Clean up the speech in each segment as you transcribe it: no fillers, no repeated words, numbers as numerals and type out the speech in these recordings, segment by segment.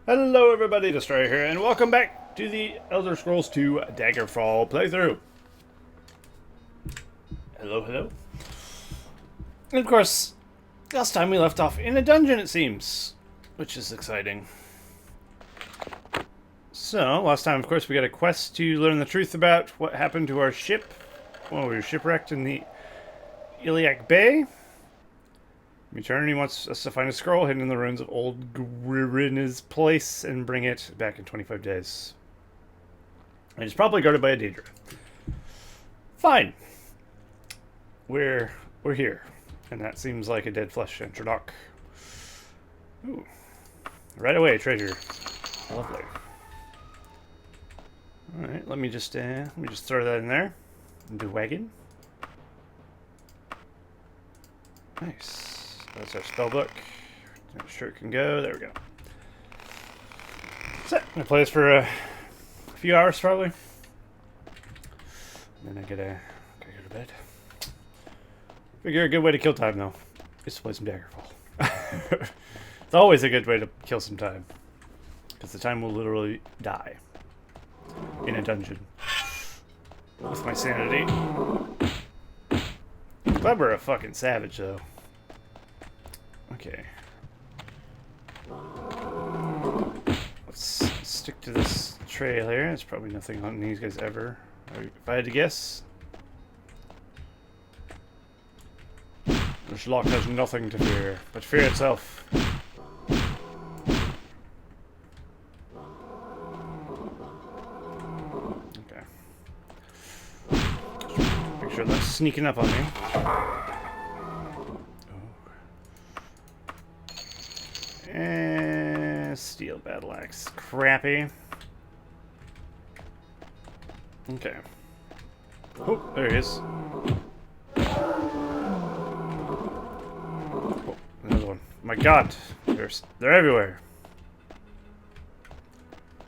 Hello everybody, Destroyer here, and welcome back to the Elder Scrolls 2 Daggerfall playthrough. Hello, hello. And of course, last time we left off in a dungeon, it seems, which is exciting. So, last time, of course, we got a quest to learn the truth about what happened to our ship when we were shipwrecked in the Iliac Bay. Eternity wants us to find a scroll hidden in the ruins of old Gwyrina's place and bring it back in 25 days. And it's probably guarded by a Daedra. Fine. We're here. And that seems like a dead flesh Entrodok. Ooh. Right away, treasure. Lovely. Alright, let me just throw that in there. And do wagon. Nice. That's our spell book. I'm sure it can go. There we go. So, I'm gonna play this for a few hours probably. And then I gotta go to bed. Figure a good way to kill time though is to play some Daggerfall. It's always a good way to kill some time. Because the time will literally die in a dungeon. With my sanity. Glad we're a fucking savage though. Okay. Let's stick to this trail here. There's probably nothing on these guys ever. If I had to guess. This lock has nothing to fear, but fear itself. Okay. Make sure that's sneaking up on me. Steel battle axe. Crappy. Okay. Oh, there he is. Oh, another one. My god. They're everywhere.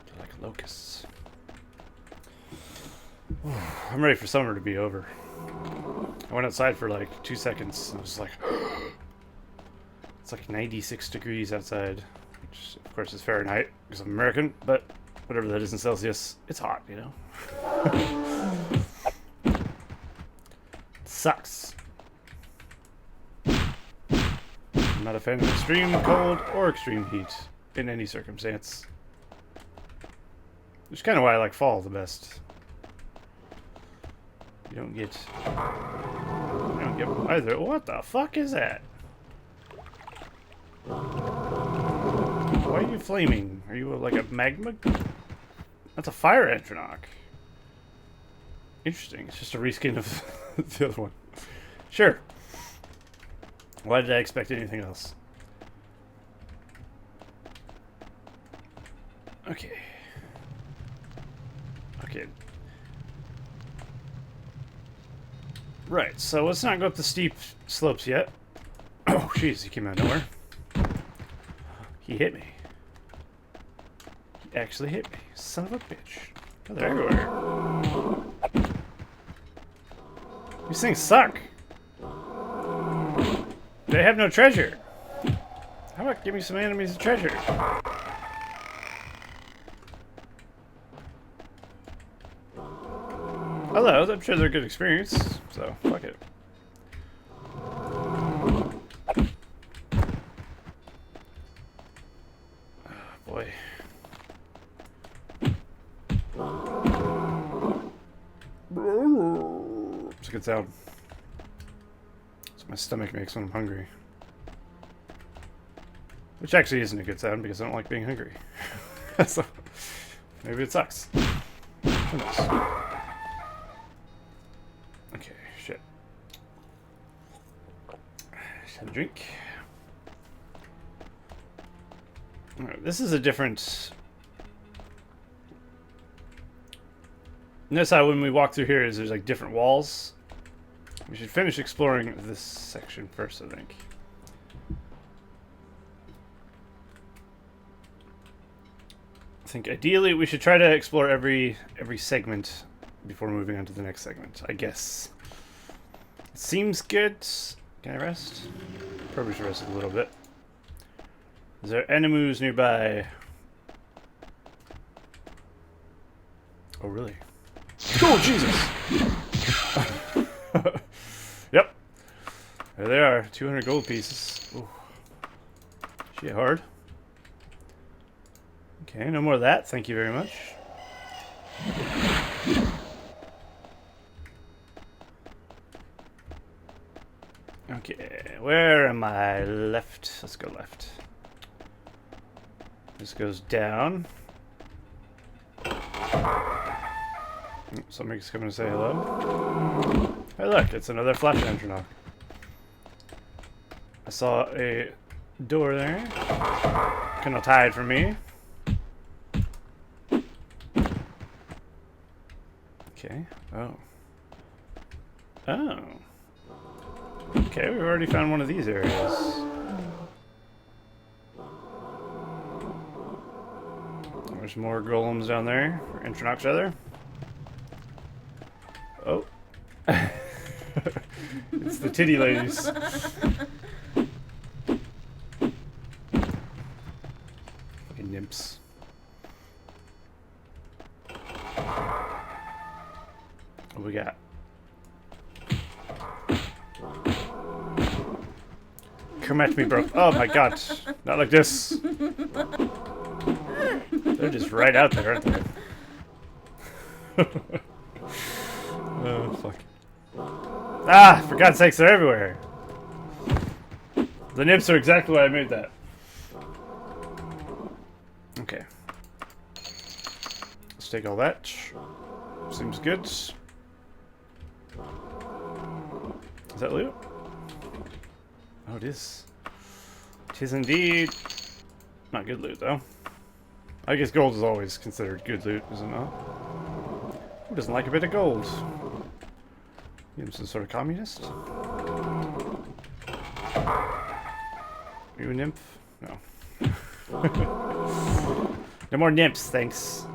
They're like locusts. I'm ready for summer to be over. I went outside for like 2 seconds and I was like... It's like 96 degrees outside, which of course is Fahrenheit because I'm American, but whatever that is in Celsius, it's hot, you know? It sucks. I'm not a fan of extreme cold or extreme heat in any circumstance. Which is kind of why I like fall the best. You don't get either. What the fuck is that? Why are you flaming? Are you like a magma? That's a fire Entrodok. Interesting. It's just a reskin of the other one. Sure. Why did I expect anything else? Okay. Okay. Right, so let's not go up the steep slopes yet. Oh, jeez, he came out of nowhere. He hit me. He actually hit me. Son of a bitch. Oh, they're everywhere. These things suck. They have no treasure. How about give me some enemies of treasure? Hello, I'm sure they're a good experience, so fuck it. Boy. It's a good sound. That's what my stomach makes when I'm hungry. Which actually isn't a good sound because I don't like being hungry. So, maybe it sucks. Who knows? Okay, shit. Just have a drink. Alright, this is a different... Notice how when we walk through here, there's like different walls. We should finish exploring this section first, I think. I think ideally we should try to explore every segment before moving on to the next segment, I guess. It seems good. Can I rest? Probably should rest a little bit. Is there enemies nearby? Oh, really? Oh, Jesus! Yep. There they are. 200 gold pieces. Ooh. Shit hard. Okay, no more of that. Thank you very much. Okay, where am I? Left. Let's go left. This goes down. Somebody's coming to say hello. Hey, look, it's another flash Antronock. I saw a door there. Cannot hide from me. Okay. Oh. Oh. Okay, we've already found one of these areas. There's more golems down there. Or Antronocks, rather. Oh. It's the titty ladies. Fucking nymphs. What we got? Come at me, bro. Oh my god. Not like this. They're just right out there, aren't they? Oh, fuck. Ah, for God's sakes, they're everywhere. The nymphs are exactly why I made that. Okay. Let's take all that. Seems good. Is that loot? Oh, it is. It is indeed. Not good loot, though. I guess gold is always considered good loot, is it not? Who doesn't like a bit of gold? You some sort of communist? Are you a nymph? No. No more nymphs, thanks.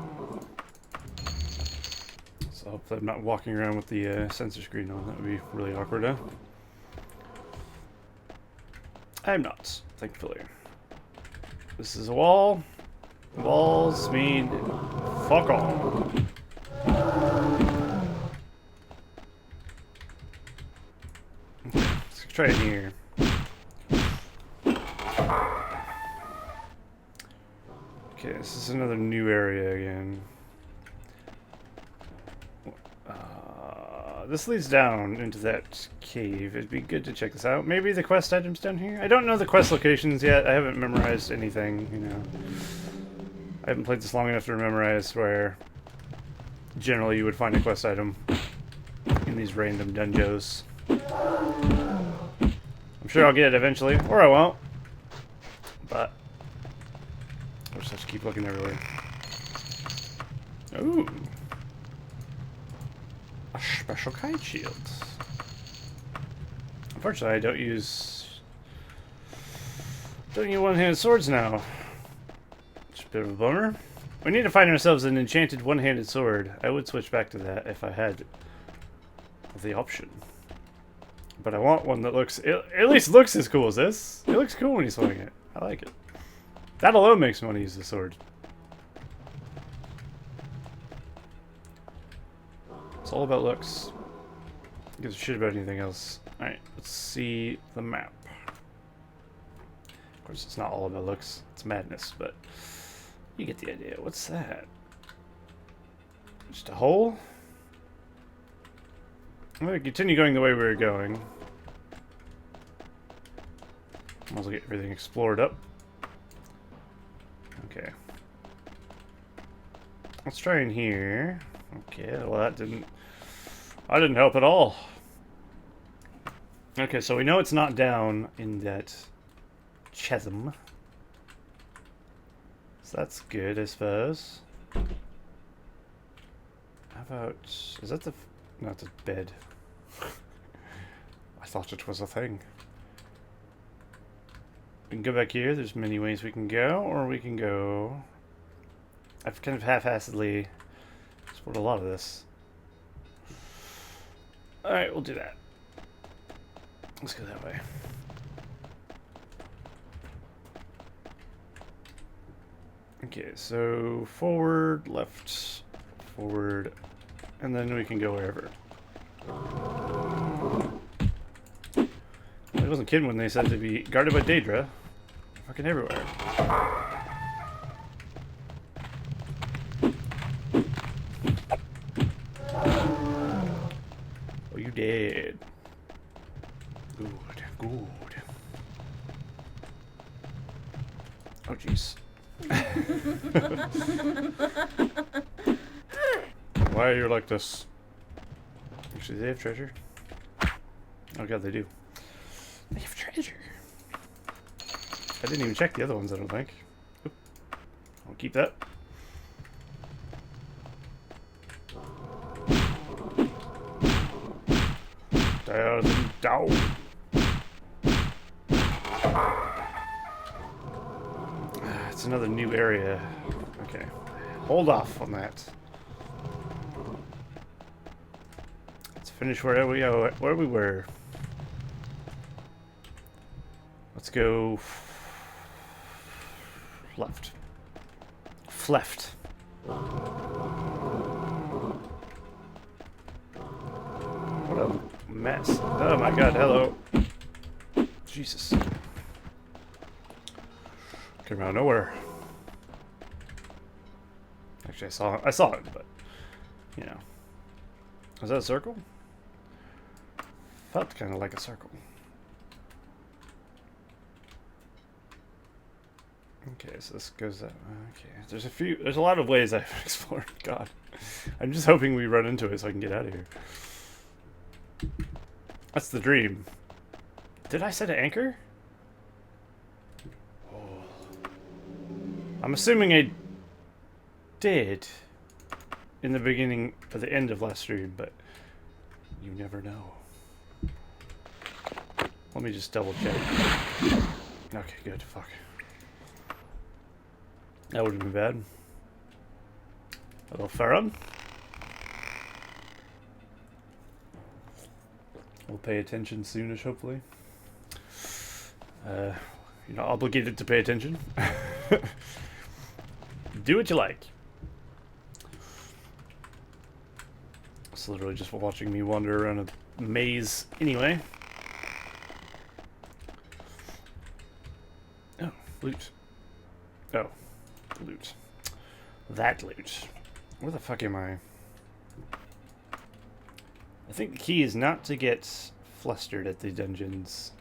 So hopefully I'm not walking around with the sensor screen on. That would be really awkward, huh? I'm not, thankfully. This is a wall. Walls mean fuck all. Let's try it here. Okay, this is another new area again. This leads down into that cave. It'd be good to check this out. Maybe the quest items down here? I don't know the quest locations yet. I haven't memorized anything, you know. I haven't played this long enough to memorize where generally you would find a quest item in these random dungeons. I'm sure I'll get it eventually, or I won't. But I'll just have to keep looking everywhere. Ooh. A special kite shield. Unfortunately, I don't use one-handed swords now. It's a bit of a bummer. We need to find ourselves an enchanted one-handed sword. I would switch back to that if I had the option. But I want one that looks, at least looks as cool as this. It looks cool when you swing it. I like it. That alone makes me want to use the sword. It's all about looks. Who gives a shit about anything else? Alright, let's see the map. Of course, it's not all about looks. It's madness, but you get the idea. What's that? Just a hole? I'm going to continue going the way we were going. Might as well get everything explored up. Okay. Let's try in here. Okay, well that didn't help at all. Okay, so we know it's not down in that chasm. So that's good, I suppose. How about, is that the, not the bed? I thought it was a thing. We can go back here, there's many ways we can go, or we can go... I've kind of half-assedly explored a lot of this. Alright, we'll do that. Let's go that way. Okay, so forward, left, Forward. And then we can go wherever. I wasn't kidding when they said to be guarded by Daedra. Fucking everywhere. Oh, you dead. Good, good. Oh, jeez. Why are you like this? Actually, they have treasure. Oh god, they do. They have treasure. I didn't even check the other ones, I don't think. Oop. I'll keep that. Down. It's another new area. Okay. Hold off on that. Let's finish where we were. Let's go left. Left. What a mess. Oh my god, hello. Jesus. Came out of nowhere. Actually, I saw it, but you know. Was that a circle? Felt kind of like a circle. Okay, so this goes that way. Okay, there's a lot of ways I've explored. God, I'm just hoping we run into it so I can get out of here. That's the dream. Did I set an anchor? Oh. I'm assuming I did in the beginning or the end of last stream, but you never know. Let me just double check. Okay, good. Fuck. That would have been bad. Hello, Farron. We'll pay attention soonish, hopefully. You're not obligated to pay attention. Do what you like. It's literally just watching me wander around a maze anyway. Oh, loot. Oh, loot. That loot. Where the fuck am I? I think the key is not to get flustered at the dungeons.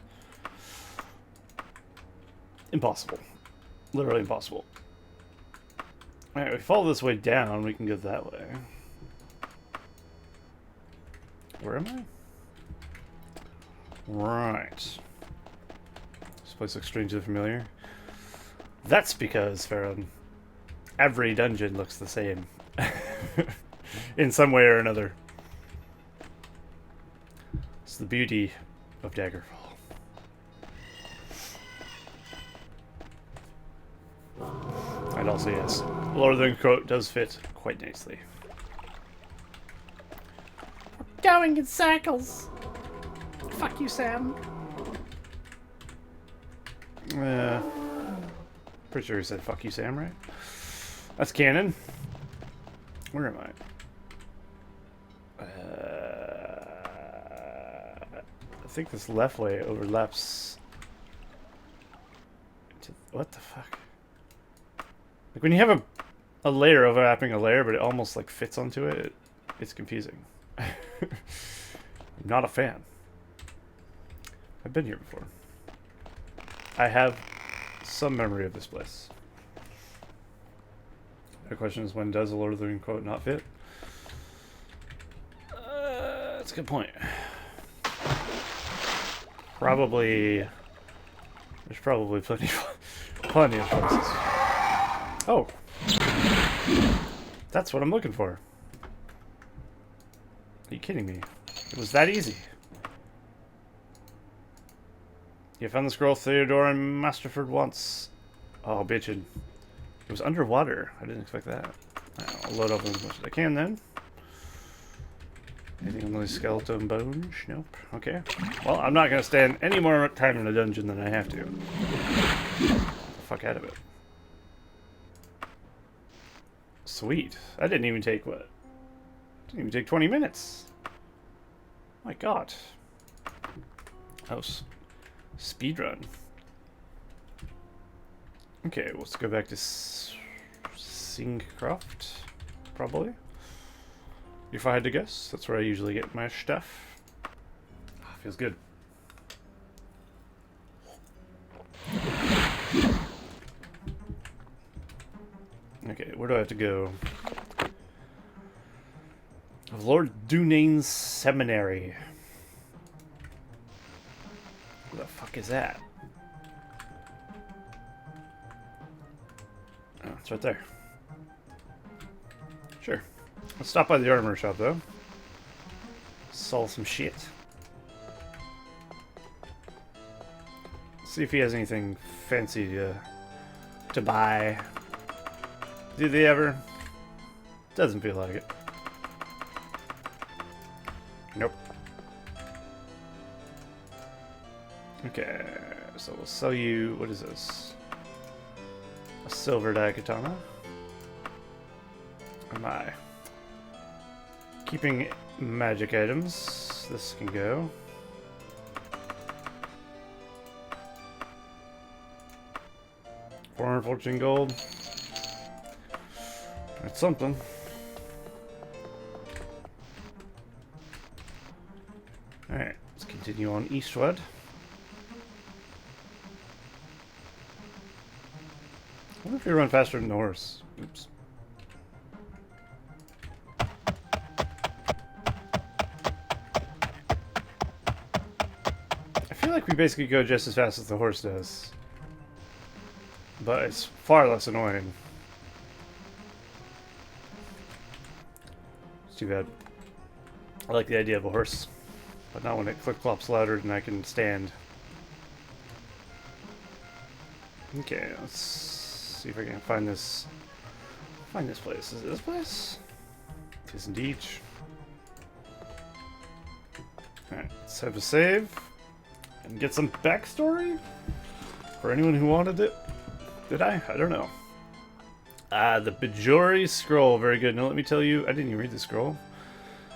Impossible. Literally impossible. Alright, we follow this way down, we can go that way. Where am I? Right. This place looks strangely familiar. That's because, Farron, every dungeon looks the same. In some way or another. It's the beauty of Daggerfall. And also, yes, Lord of the Rings quote does fit quite nicely. We're going in circles. Fuck you, Sam. Pretty sure he said fuck you, Sam, right? That's canon. Where am I? I think this left way overlaps. What the fuck? Like when you have a layer overlapping a layer, but it almost like fits onto it, it's confusing. I'm not a fan. I've been here before. I have some memory of this place. The question is, when does the Lord of the Rings quote not fit? That's a good point. Probably. There's probably plenty of places. Oh, that's what I'm looking for. Are you kidding me? It was that easy. You found the scroll Theodore and Masterford once. Oh, bitchin'. It was underwater. I didn't expect that. I'll load up as much as I can then. Anything on the skeleton bones? Nope. Okay. Well, I'm not going to stand any more time in a dungeon than I have to. Get the fuck out of it. Sweet. I didn't even take, what, Didn't even take 20 minutes. My god. Oh, speedrun. Okay, let's go back to Singcroft, probably. If I had to guess, that's where I usually get my stuff. Feels good. Okay, where do I have to go? Lord Dunane's Seminary. What the fuck is that? Oh, it's right there. Sure. Let's stop by the armor shop, though. Sell some shit. See if he has anything fancy to buy. Do they ever? Doesn't feel like it. Nope. Okay, so we'll sell you, what is this? A silver daikatana. Am I keeping magic items? This can go. $414 gold. That's something. Alright, let's continue on eastward. I wonder if you run faster than the horse. Oops. I feel like we basically go just as fast as the horse does. But it's far less annoying. It's too bad. I like the idea of a horse, but not when it clip-clops louder than I can stand. Okay, let's see if I can find this. Find this place. Is it this place? It is indeed. Alright, let's have a save and get some backstory for anyone who wanted it. Did I? I don't know. The Bajori Scroll. Very good. Now let me tell you, I didn't even read the scroll.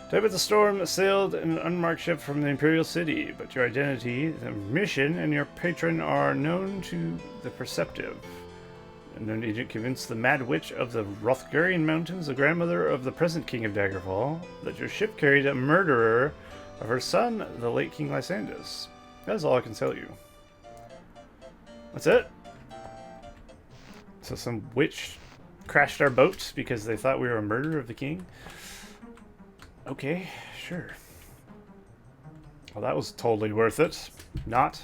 Type of the storm that sailed an unmarked ship from the Imperial City, but your identity, the mission, and your patron are known to the perceptive. An unknown agent convinced the Mad Witch of the Rothgarian Mountains, the grandmother of the present King of Daggerfall, that your ship carried a murderer of her son, the late King Lysandas. That is all I can tell you. That's it. So some witch crashed our boat because they thought we were a murderer of the king? Okay, sure. Well, that was totally worth it. Not.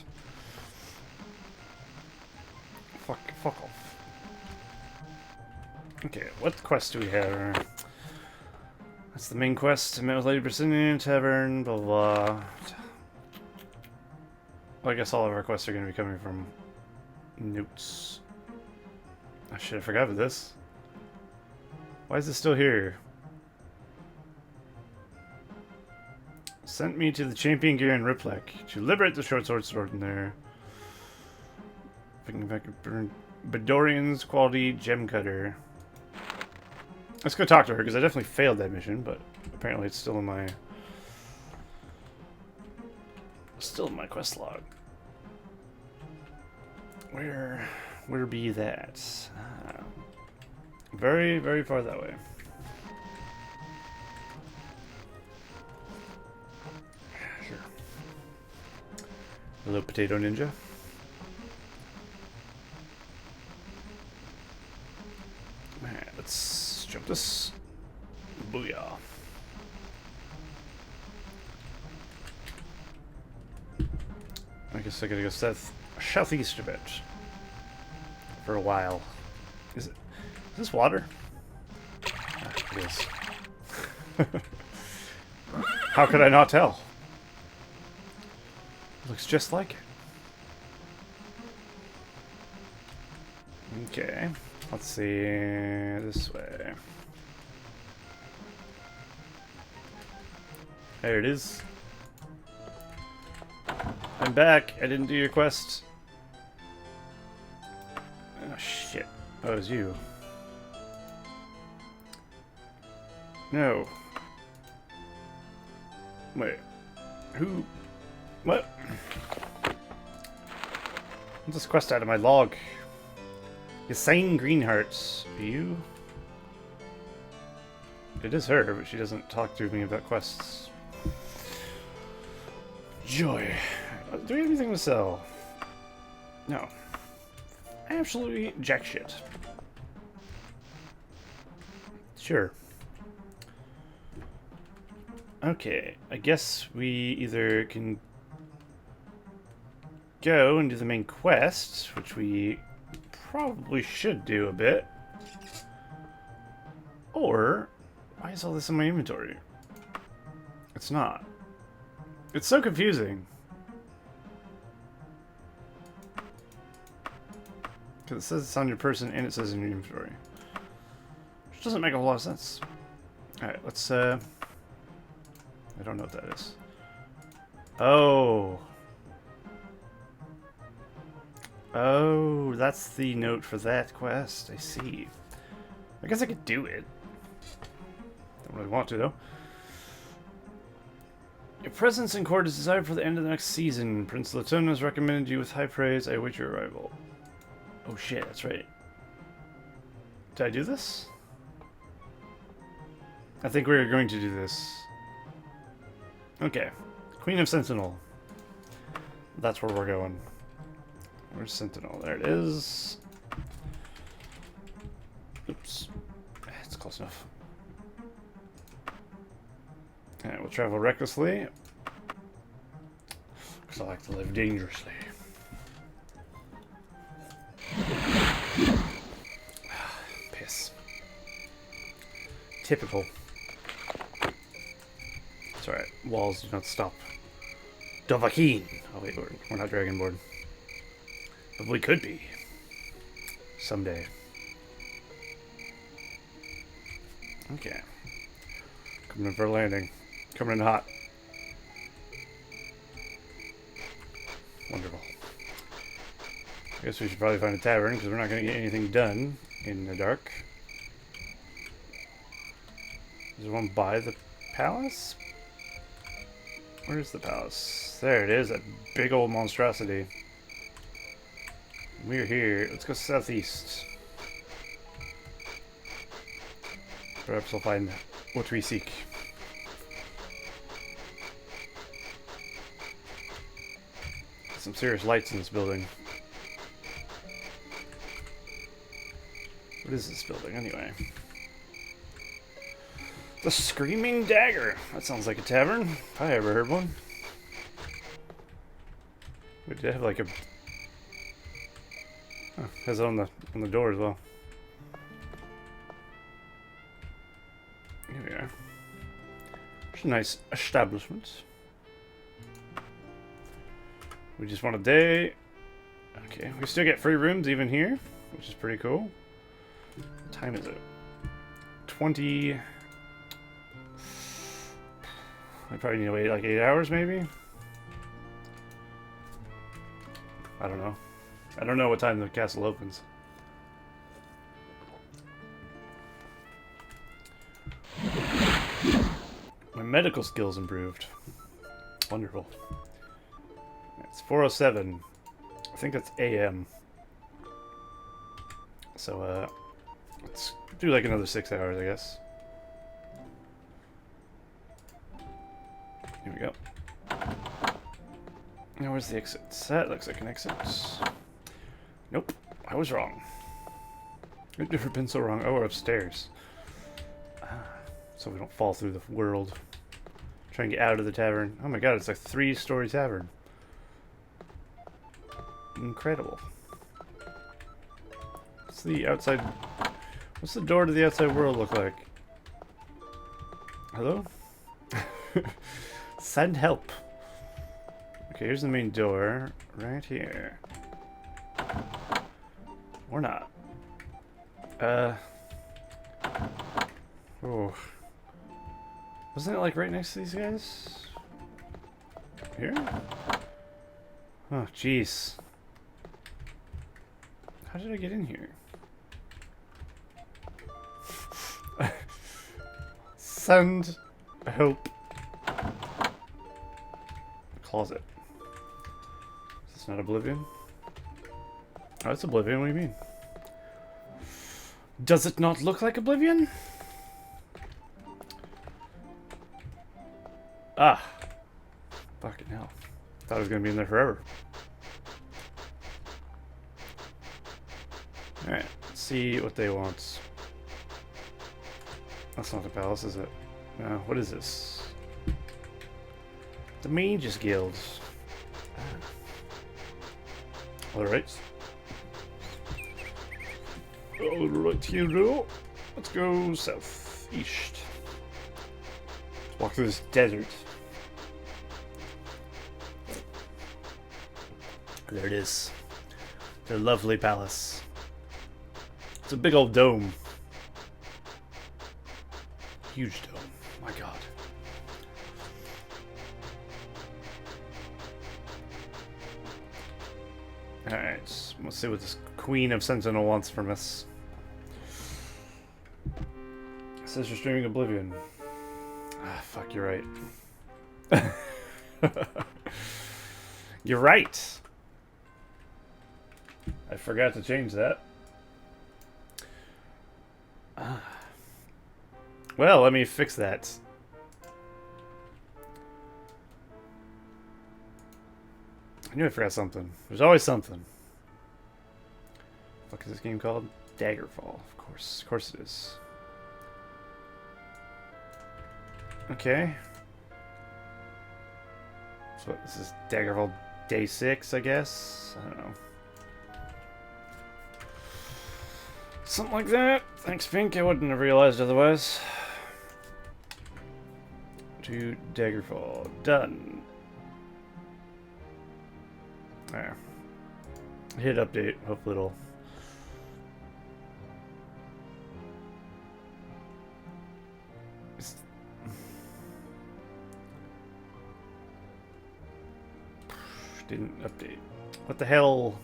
Fuck off. Okay, what quest do we have? That's the main quest. Met with Lady Brisinian, Tavern, blah blah. Well, I guess all of our quests are going to be coming from notes. Oh shit, I forgot about this. Why is this still here? Sent me to the Champion Gear in Riplek to liberate the short sword in there. Picking back a Bedorian's quality gem cutter. Let's go talk to her because I definitely failed that mission, but apparently it's still in my quest log. Where be that? Very, very far that way. Sure. Hello, Potato Ninja. Alright, let's jump this. Booyah. I guess I gotta go southeast a bit. For a while. Is this water? Ah, it is. How could I not tell? It looks just like it. Okay. Let's see. This way. There it is. I'm back. I didn't do your quest. Oh, shit. Oh, it was you. No. Wait. Who? What? What's this quest out of my log? Yassine Greenhearts. Are you? It is her, but she doesn't talk to me about quests. Joy. Do we have anything to sell? No. Absolutely jack shit. Sure. Okay, I guess we either can go and do the main quest, which we probably should do a bit, or why is all this in my inventory? It's not. It's so confusing. Because it says it's on your person and it says in your inventory. Which doesn't make a whole lot of sense. Alright, let's I don't know what that is. Oh. Oh, that's the note for that quest. I see. I guess I could do it. Don't really want to, though. Your presence in court is desired for the end of the next season. Prince Latun has recommended you with high praise. I await your arrival. Oh shit, that's right. Did I do this? I think we're going to do this. Okay. Queen of Sentinel. That's where we're going. Where's Sentinel? There it is. Oops. It's close enough. Alright, we'll travel recklessly. Because I like to live dangerously. Piss. Typical. It's alright. Walls do not stop. Dovahkiin! Oh wait, we're not Dragonborn. But we could be. Someday. Okay. Coming in for a landing. Coming in hot. Wonderful. I guess we should probably find a tavern, because we're not going to get anything done in the dark. Is there one by the palace? Where's the palace? There it is, that big old monstrosity. We're here. Let's go southeast. Perhaps we'll find what we seek. Some serious lights in this building. What is this building, anyway? The Screaming Dagger. That sounds like a tavern. If I ever heard one. We did have like a... Oh, has it on the door as well. Here we are. It's a nice establishment. We just want a day. Okay, we still get free rooms even here, which is pretty cool. What time is it? 20. I probably need to wait like 8 hours, maybe. I don't know. I don't know what time the castle opens. My medical skills improved. Wonderful. It's 4:07. I think that's AM. So, let's do like another 6 hours, I guess. Here we go. Now, where's the exit? That looks like an exit. Nope, I was wrong. I've never been so wrong. Oh, we're upstairs. So we don't fall through the world. Try and get out of the tavern. Oh my god, it's a 3-story tavern. Incredible. What's the outside... What's the door to the outside world look like? Hello? Send help. Okay, here's the main door. Right here. Or not. Oh. Wasn't it like right next to these guys? Here? Oh, jeez. How did I get in here? Send help. Pause it. Is this not Oblivion? Oh, it's Oblivion. What do you mean? Does it not look like Oblivion? Ah. Fucking hell. Thought it was going to be in there forever. Alright. Let's see what they want. That's not the palace, is it? No. What is this? The Mages Guild. Alright. Alright, hero. Let's go southeast. Let's walk through this desert. There it is. The lovely palace. It's a big old dome. Huge dome. My god. Alright, let's see what this Queen of Sentinel wants from us. It says you're streaming Oblivion. Ah, fuck, you're right. You're right. I forgot to change that. Ah. Well, let me fix that. I knew I forgot something. There's always something. What the fuck is this game called? Daggerfall. Of course it is. Okay. So what, this is Daggerfall Day 6, I guess? I don't know. Something like that. Thanks, Pink. I wouldn't have realized otherwise. To Daggerfall. Done. There. Hit update. Hopefully it'll... Didn't update. What the hell?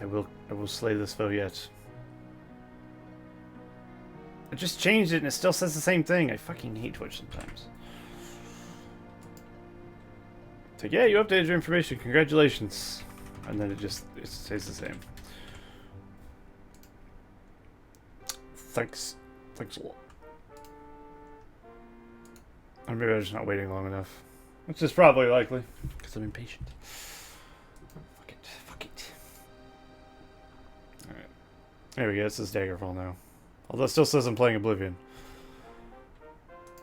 I will slay this foe yet. I just changed it and it still says the same thing. I fucking hate Twitch sometimes. It's like, yeah, you updated your information. Congratulations. And then it stays the same. Thanks a lot. Or maybe I'm just not waiting long enough. Which is probably likely. Because I'm impatient. Fuck it. Alright. There we go. This is Daggerfall now. Although it still says I'm playing Oblivion.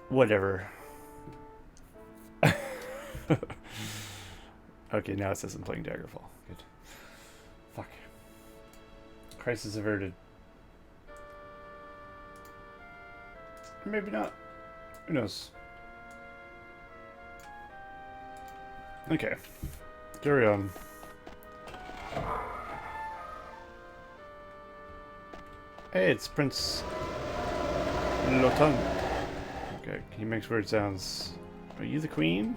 Whatever. Okay, now it says I'm playing Daggerfall. Good. Fuck. Crisis averted. Or maybe not. Who knows? Okay. Carry on. Hey, it's Prince Lotan. Okay, he makes weird sounds. Are you the queen?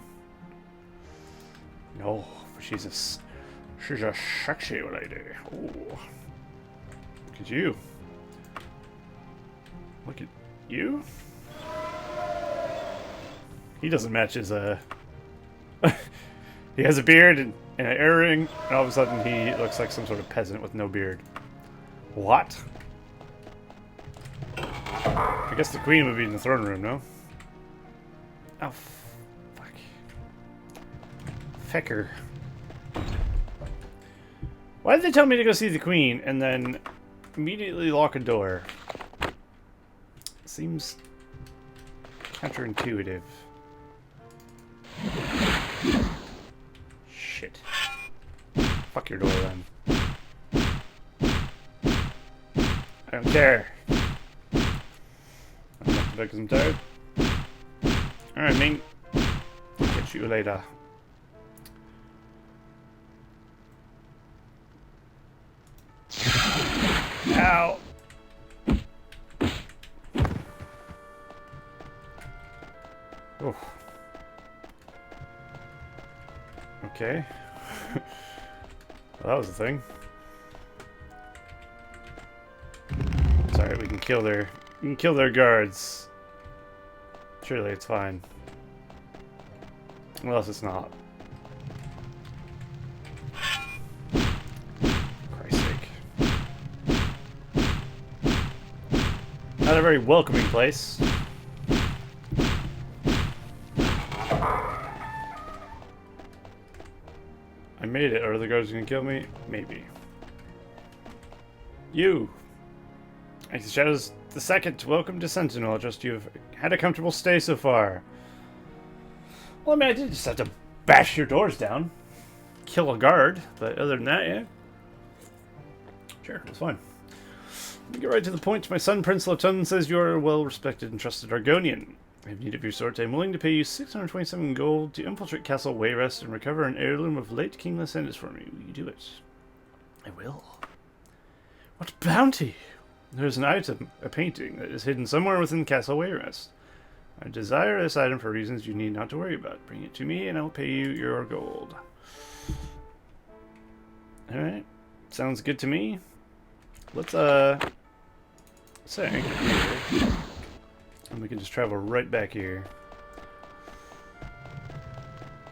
No, but she's a sexy lady. Oh, look at you. Look at you. He doesn't match his He has a beard and an earring, and all of a sudden he looks like some sort of peasant with no beard. What? I guess the queen would be in the throne room, no? Oh, fuck. Fecker. Why did they tell me to go see the queen and then immediately lock a door? Seems counterintuitive. Shit. Fuck your door then. I don't care. I'm not because I'm tired. Alright, Ming. Catch you later. Ow! Oh. Okay. Well, that was the thing. It's alright, we can kill their guards. Surely it's fine. Unless it's not. Christ's sake. Not a very welcoming place. I made it. Are the guards gonna kill me? Maybe. You! Thanks to Shadows the Second. Welcome to Sentinel. I trust you've had a comfortable stay so far. Well, I mean, I did just have to bash your doors down. Kill a guard. But other than that, yeah. Sure, it was fine. Let me get right to the point. My son, Prince Lotun, says you're a well-respected and trusted Argonian. I have need of your sword. I'm willing to pay you 627 gold to infiltrate Castle Wayrest and recover an heirloom of late King Lysandus for me. Will you do it? I will. What bounty? There's an item, a painting, that is hidden somewhere within Castle Wayrest. I desire this item for reasons you need not to worry about. Bring it to me and I will pay you your gold. Alright. Sounds good to me. Let's, say anchor here. And we can just travel right back here.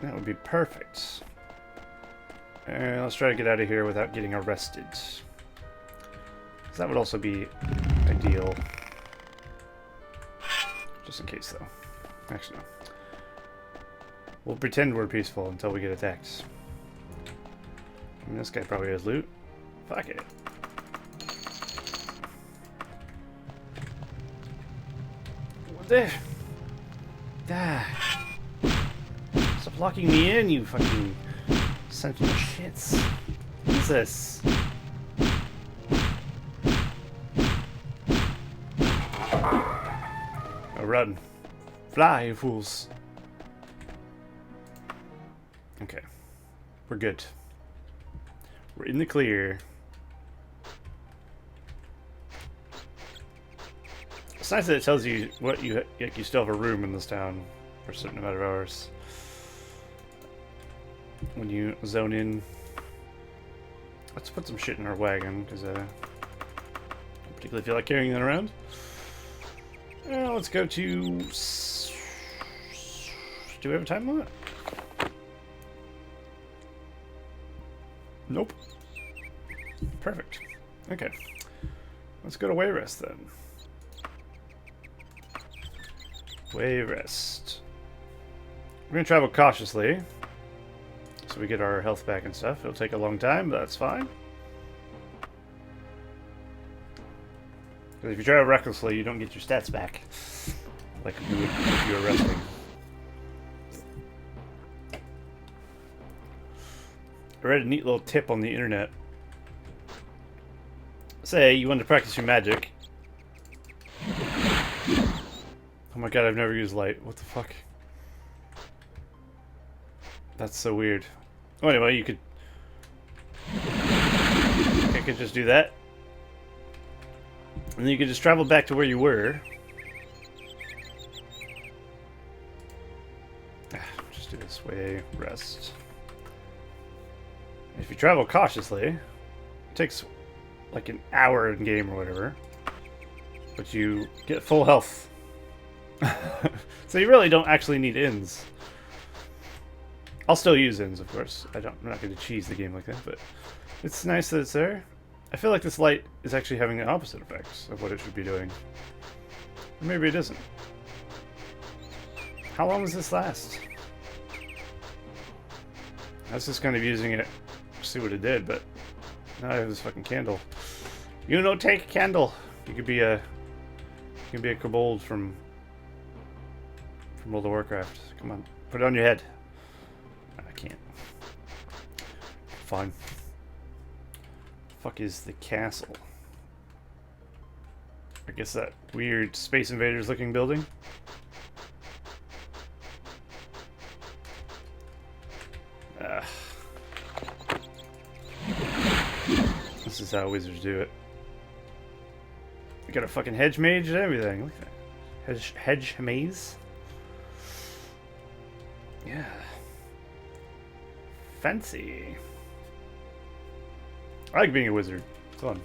That would be perfect. And let's try to get out of here without getting arrested. That would also be ideal. Just in case, though. Actually, no. We'll pretend we're peaceful until we get attacked. I mean, this guy probably has loot. Fuck it. What the? Ah. Stop locking me in, you fucking sentinel shits. What is this? Run. Fly, you fools. Okay. We're good. We're in the clear. It's nice that it tells you what you like. You still have a room in this town for a certain amount of hours. When you zone in. Let's put some shit in our wagon, because I don't particularly feel like carrying that around. Let's go to... Do we have a time limit? Nope. Perfect. Okay. Let's go to Wayrest then. Wayrest. We're going to travel cautiously. So we get our health back and stuff. It'll take a long time, but that's fine. Because if you travel recklessly, you don't get your stats back. Like you would if you were resting. I read a neat little tip on the internet. Say you want to practice your magic. Oh my god, I've never used light. What the fuck? That's so weird. Oh, anyway, you could... I could just do that. And then you could just travel back to where you were. Just do this way, rest. If you travel cautiously, it takes like an hour in game or whatever, but you get full health. So you really don't actually need inns. I'll still use inns, of course. I'm not going to cheese the game like that, but it's nice that it's there. I feel like this light is actually having the opposite effects of what it should be doing. Or maybe it isn't. How long does this last? I was just kind of using it to see what it did, but now I have this fucking candle. You know, take candle. You could be a kobold from World of Warcraft. Come on, put it on your head. I can't. Fine. Fuck is the castle? I guess that weird Space Invaders looking building. This is how wizards do it. We got a fucking hedge mage and everything. Look at that. Hedge maze. Yeah. Fancy. I like being a wizard. It's fun.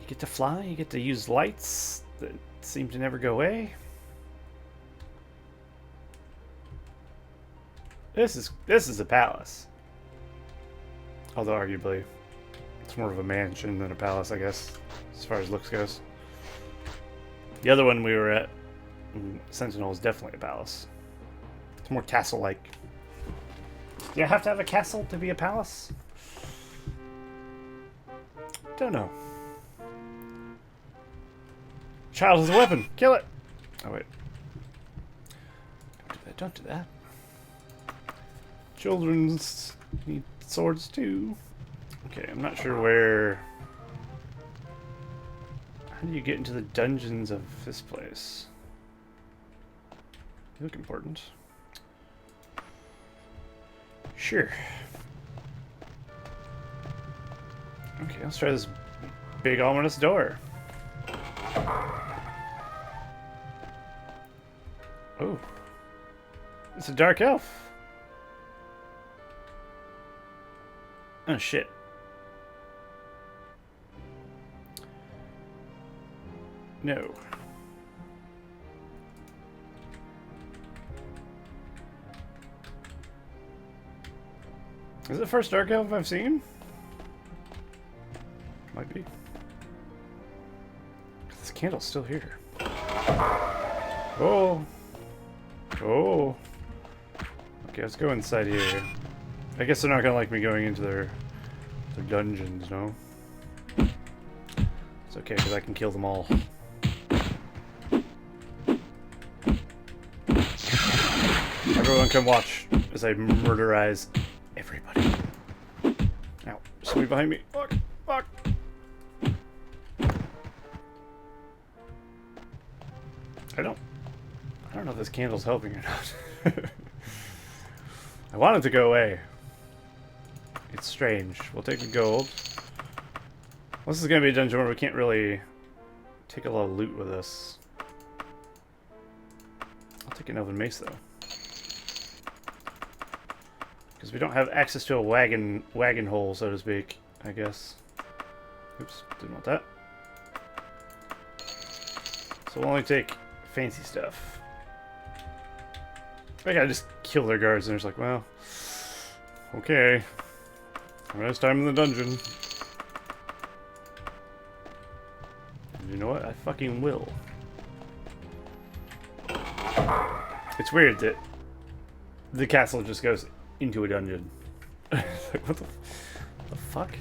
You get to fly, you get to use lights that seem to never go away. This is a palace. Although arguably, it's more of a mansion than a palace, I guess, as far as looks goes. The other one we were at, Sentinel, is definitely a palace. It's more castle-like. Do you have to have a castle to be a palace? Don't know. Child has a weapon. Kill it. Oh wait. Don't do that. Don't do that. Children need swords too. Okay, I'm not sure where. How do you get into the dungeons of this place? They look important. Sure. Okay, let's try this big ominous door. Oh. It's a dark elf. Oh shit. No. Is it the first dark elf I've seen? Might be. This candle's still here. Oh. Oh. Okay, let's go inside here. I guess they're not gonna like me going into their dungeons, no? It's okay, because I can kill them all. Everyone can watch as I murderize everybody. Ow. Somebody behind me. Fuck. Fuck. I don't know if this candle's helping or not. I want it to go away. It's strange. We'll take the gold. This is going to be a dungeon where we can't really take a lot of loot with us. I'll take an elven mace, though. Because we don't have access to a wagon hole, so to speak, I guess. Oops, didn't want that. So we'll only take fancy stuff. I gotta just kill their guards, and they're just like, well, okay. Last time in the dungeon. And you know what? I fucking will. It's weird that the castle just goes into a dungeon. Like, what the fuck?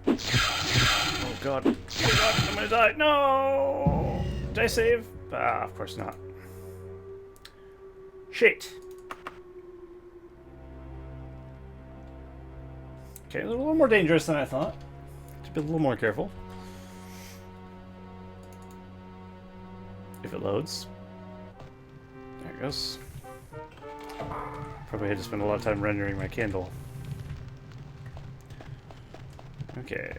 Oh god. Oh god, I'm gonna die. No! Did I save? Ah, of course not. Shit. Okay, a little more dangerous than I thought. To be a little more careful. If it loads. There it goes. Probably had to spend a lot of time rendering my candle. Okay.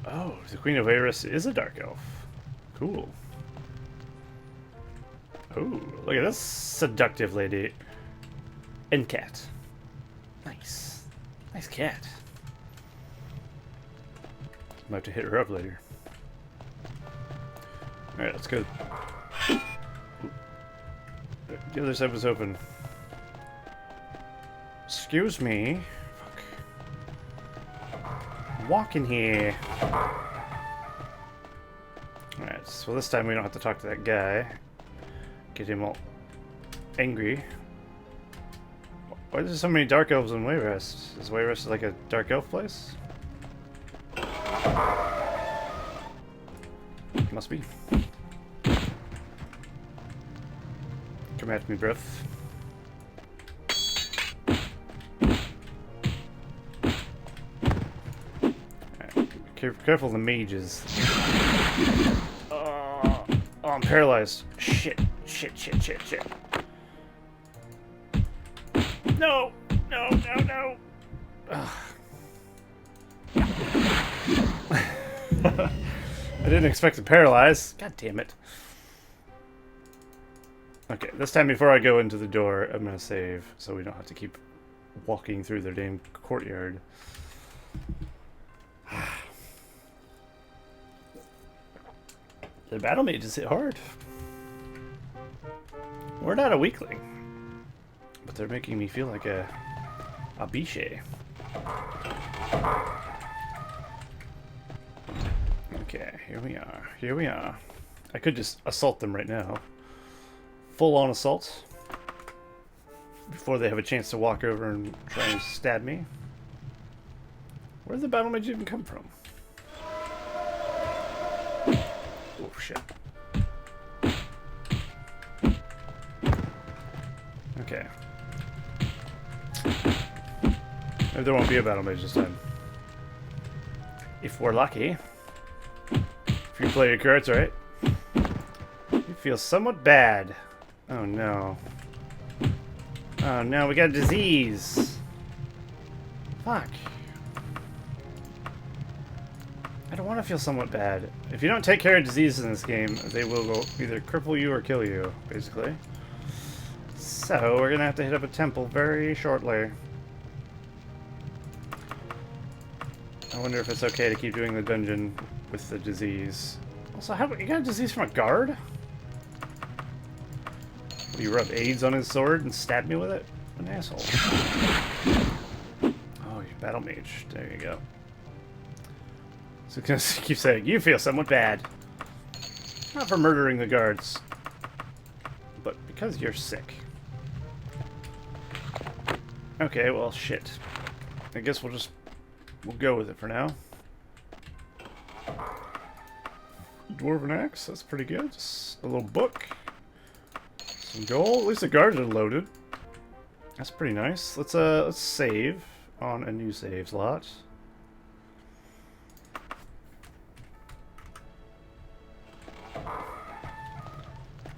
Oh, the Queen of Eris is a dark elf. Cool. Oh, look at this seductive lady. And cat. Nice. Nice cat. Might have to hit her up later. Alright, let's go. The other side was open. Excuse me. Fuck. Walk in here. Alright, so this time we don't have to talk to that guy. Get him all angry. Why are there so many dark elves in Wayrest? Is Wayrest like a dark elf place? Must be. Come at me, bruv. Right. Careful the mages. Oh, I'm paralyzed. Shit. Shit, shit, shit, shit. No! No, no, no! I didn't expect to paralyze. God damn it. Okay, this time before I go into the door, I'm gonna save so we don't have to keep walking through the damn courtyard. The battle mages hit hard. We're not a weakling. But they're making me feel like a biche. Okay, here we are. Here we are. I could just assault them right now. Full-on assault. Before they have a chance to walk over and try and stab me. Where did the battle mage even come from? Oh, shit. Okay. Maybe there won't be a battle mage this time. If we're lucky. If you play your cards right. You feel somewhat bad. Oh no. Oh no, we got a disease. Fuck. I don't want to feel somewhat bad. If you don't take care of diseases in this game, they will either cripple you or kill you, basically. So, we're gonna have to hit up a temple very shortly. I wonder if it's okay to keep doing the dungeon with the disease. Also, you got a disease from a guard? What, do you rub AIDS on his sword and stab me with it? An asshole. Oh, you battle mage. There you go. So it's gonna keep saying, you feel somewhat bad. Not for murdering the guards, but because you're sick. Okay, well, shit. I guess we'll go with it for now. Dwarven axe, that's pretty good. Just a little book. Some gold. At least the guards are loaded. That's pretty nice. Let's save on a new save slot. I'm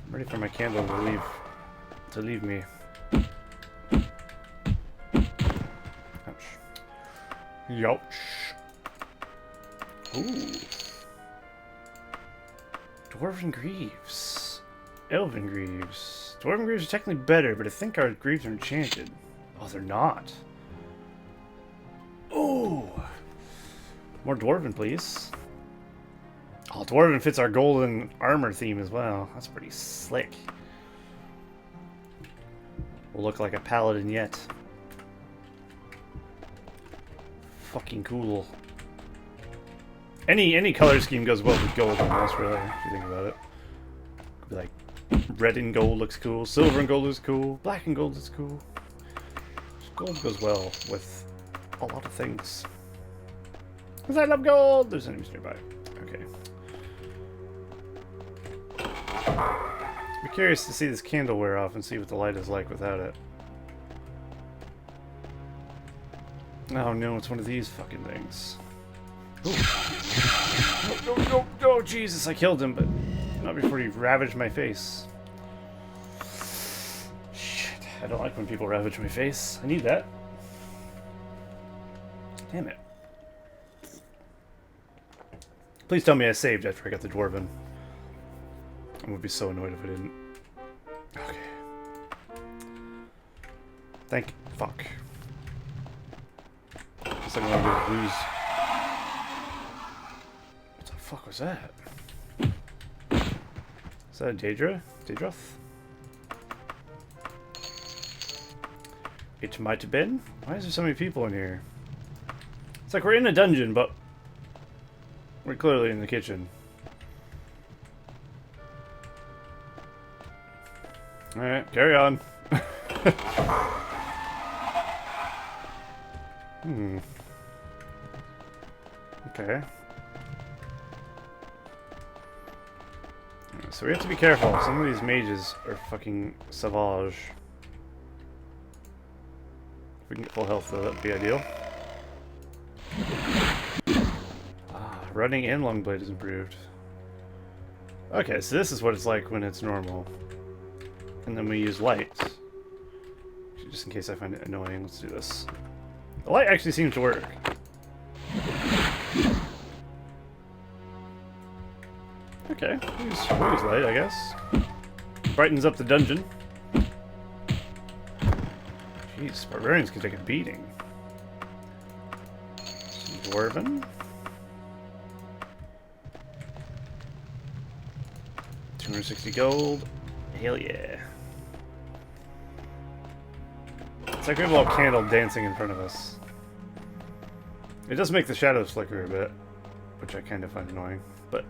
ready for my candle to leave me. Youch. Ooh. Dwarven Greaves. Elven Greaves. Dwarven Greaves are technically better, but I think our Greaves are enchanted. Oh, they're not. Ooh. More Dwarven, please. Oh, Dwarven fits our golden armor theme as well. That's pretty slick. We'll look like a paladin yet. Fucking cool. Any color scheme goes well with gold almost, really, if you think about it. Could be like red and gold looks cool, silver and gold looks cool, black and gold looks cool. Gold goes well with a lot of things. Because I love gold! There's enemies nearby. Okay. Be curious to see this candle wear off and see what the light is like without it. Oh no, it's one of these fucking things. No, Jesus, I killed him, but not before he ravaged my face. Shit, I don't like when people ravage my face. I need that. Damn it. Please tell me I saved after I got the Dwarven. I would be so annoyed if I didn't. Okay. Fuck. Looks like I'm gonna lose. What the fuck was that? Is that a Daedra? Daedroth? It might have been. Why is there so many people in here? It's like we're in a dungeon, but we're clearly in the kitchen. Alright, carry on. Okay. So we have to be careful. Some of these mages are fucking savage. If we can get full health though, that'd be ideal. Running and long blade is improved. Okay, so this is what it's like when it's normal. And then we use light. Just in case I find it annoying, let's do this. The light actually seems to work. Okay, we'll use light, I guess. Brightens up the dungeon. Jeez, barbarians can take a beating. Some Dwarven. 260 gold. Hell yeah. It's like we have a little candle dancing in front of us. It does make the shadows flicker a bit, which I kind of find annoying, but...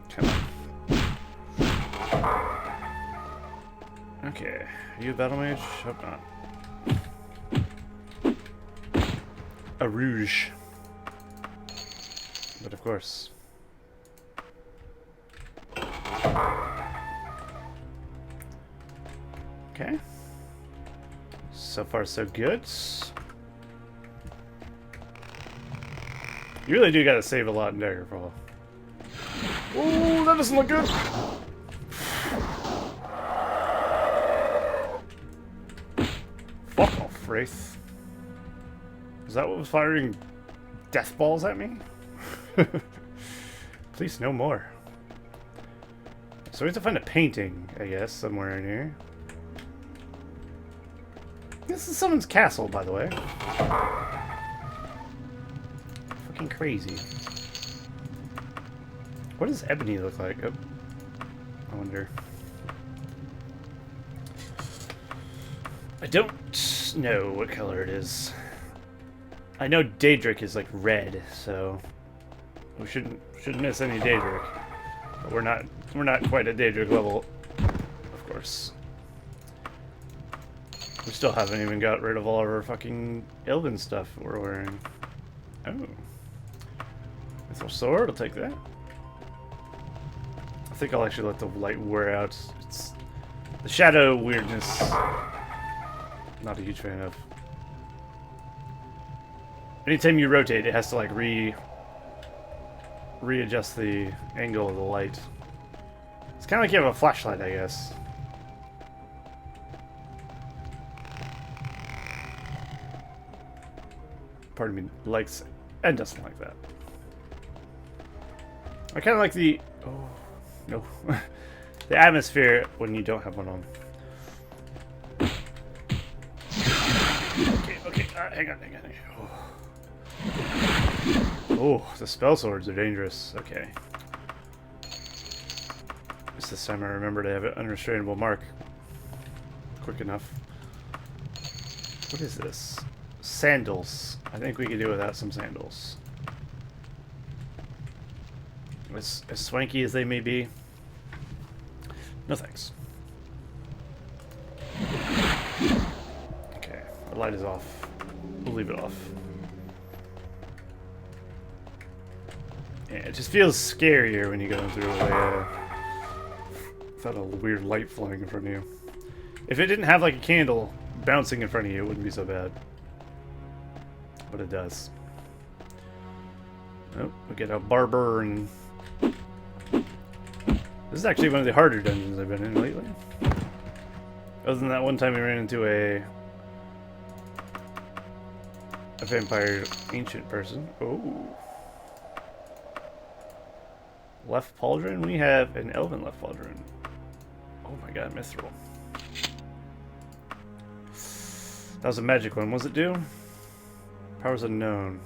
Come on. Okay, are you a battle mage? Hope not. A rouge. But of course. Okay. So far, so good. You really do gotta save a lot in Daggerfall. Ooh, that doesn't look good! Fuck off, Wraith. Is that what was firing death balls at me? Please, no more. So we have to find a painting, I guess, somewhere in here. This is someone's castle, by the way. Fucking crazy. What does ebony look like? Oh, I wonder. I don't know what color it is. I know Daedric is like red, so we shouldn't miss any Daedric. But we're not quite at Daedric level, of course. We still haven't even got rid of all of our fucking elven stuff we're wearing. Oh. Mithril sword, I'll take that. I think I'll actually let the light wear out. It's the shadow weirdness. Not a huge fan of. Anytime you rotate, it has to like readjust the angle of the light. It's kind of like you have a flashlight, I guess. Pardon me, likes and doesn't like that. I kind of like the... Oh, no. The atmosphere when you don't have one on. Okay, hang on. Oh, the spell swords are dangerous. Okay. Just this time I remember to have an unrestrainable mark quick enough. What is this? Sandals. I think we could do without some sandals. As swanky as they may be. No thanks. Okay, the light is off. We'll leave it off. Yeah, it just feels scarier when you go through without a weird light flowing in front of you. If it didn't have like a candle bouncing in front of you, it wouldn't be so bad. But it does. Oh, we get a barber and... This is actually one of the harder dungeons I've been in lately. Other than that one time we ran into a vampire ancient person. Oh. Left pauldron? We have an elven left pauldron. Oh my god, mithril. That was a magic one. Was it do? Powers unknown.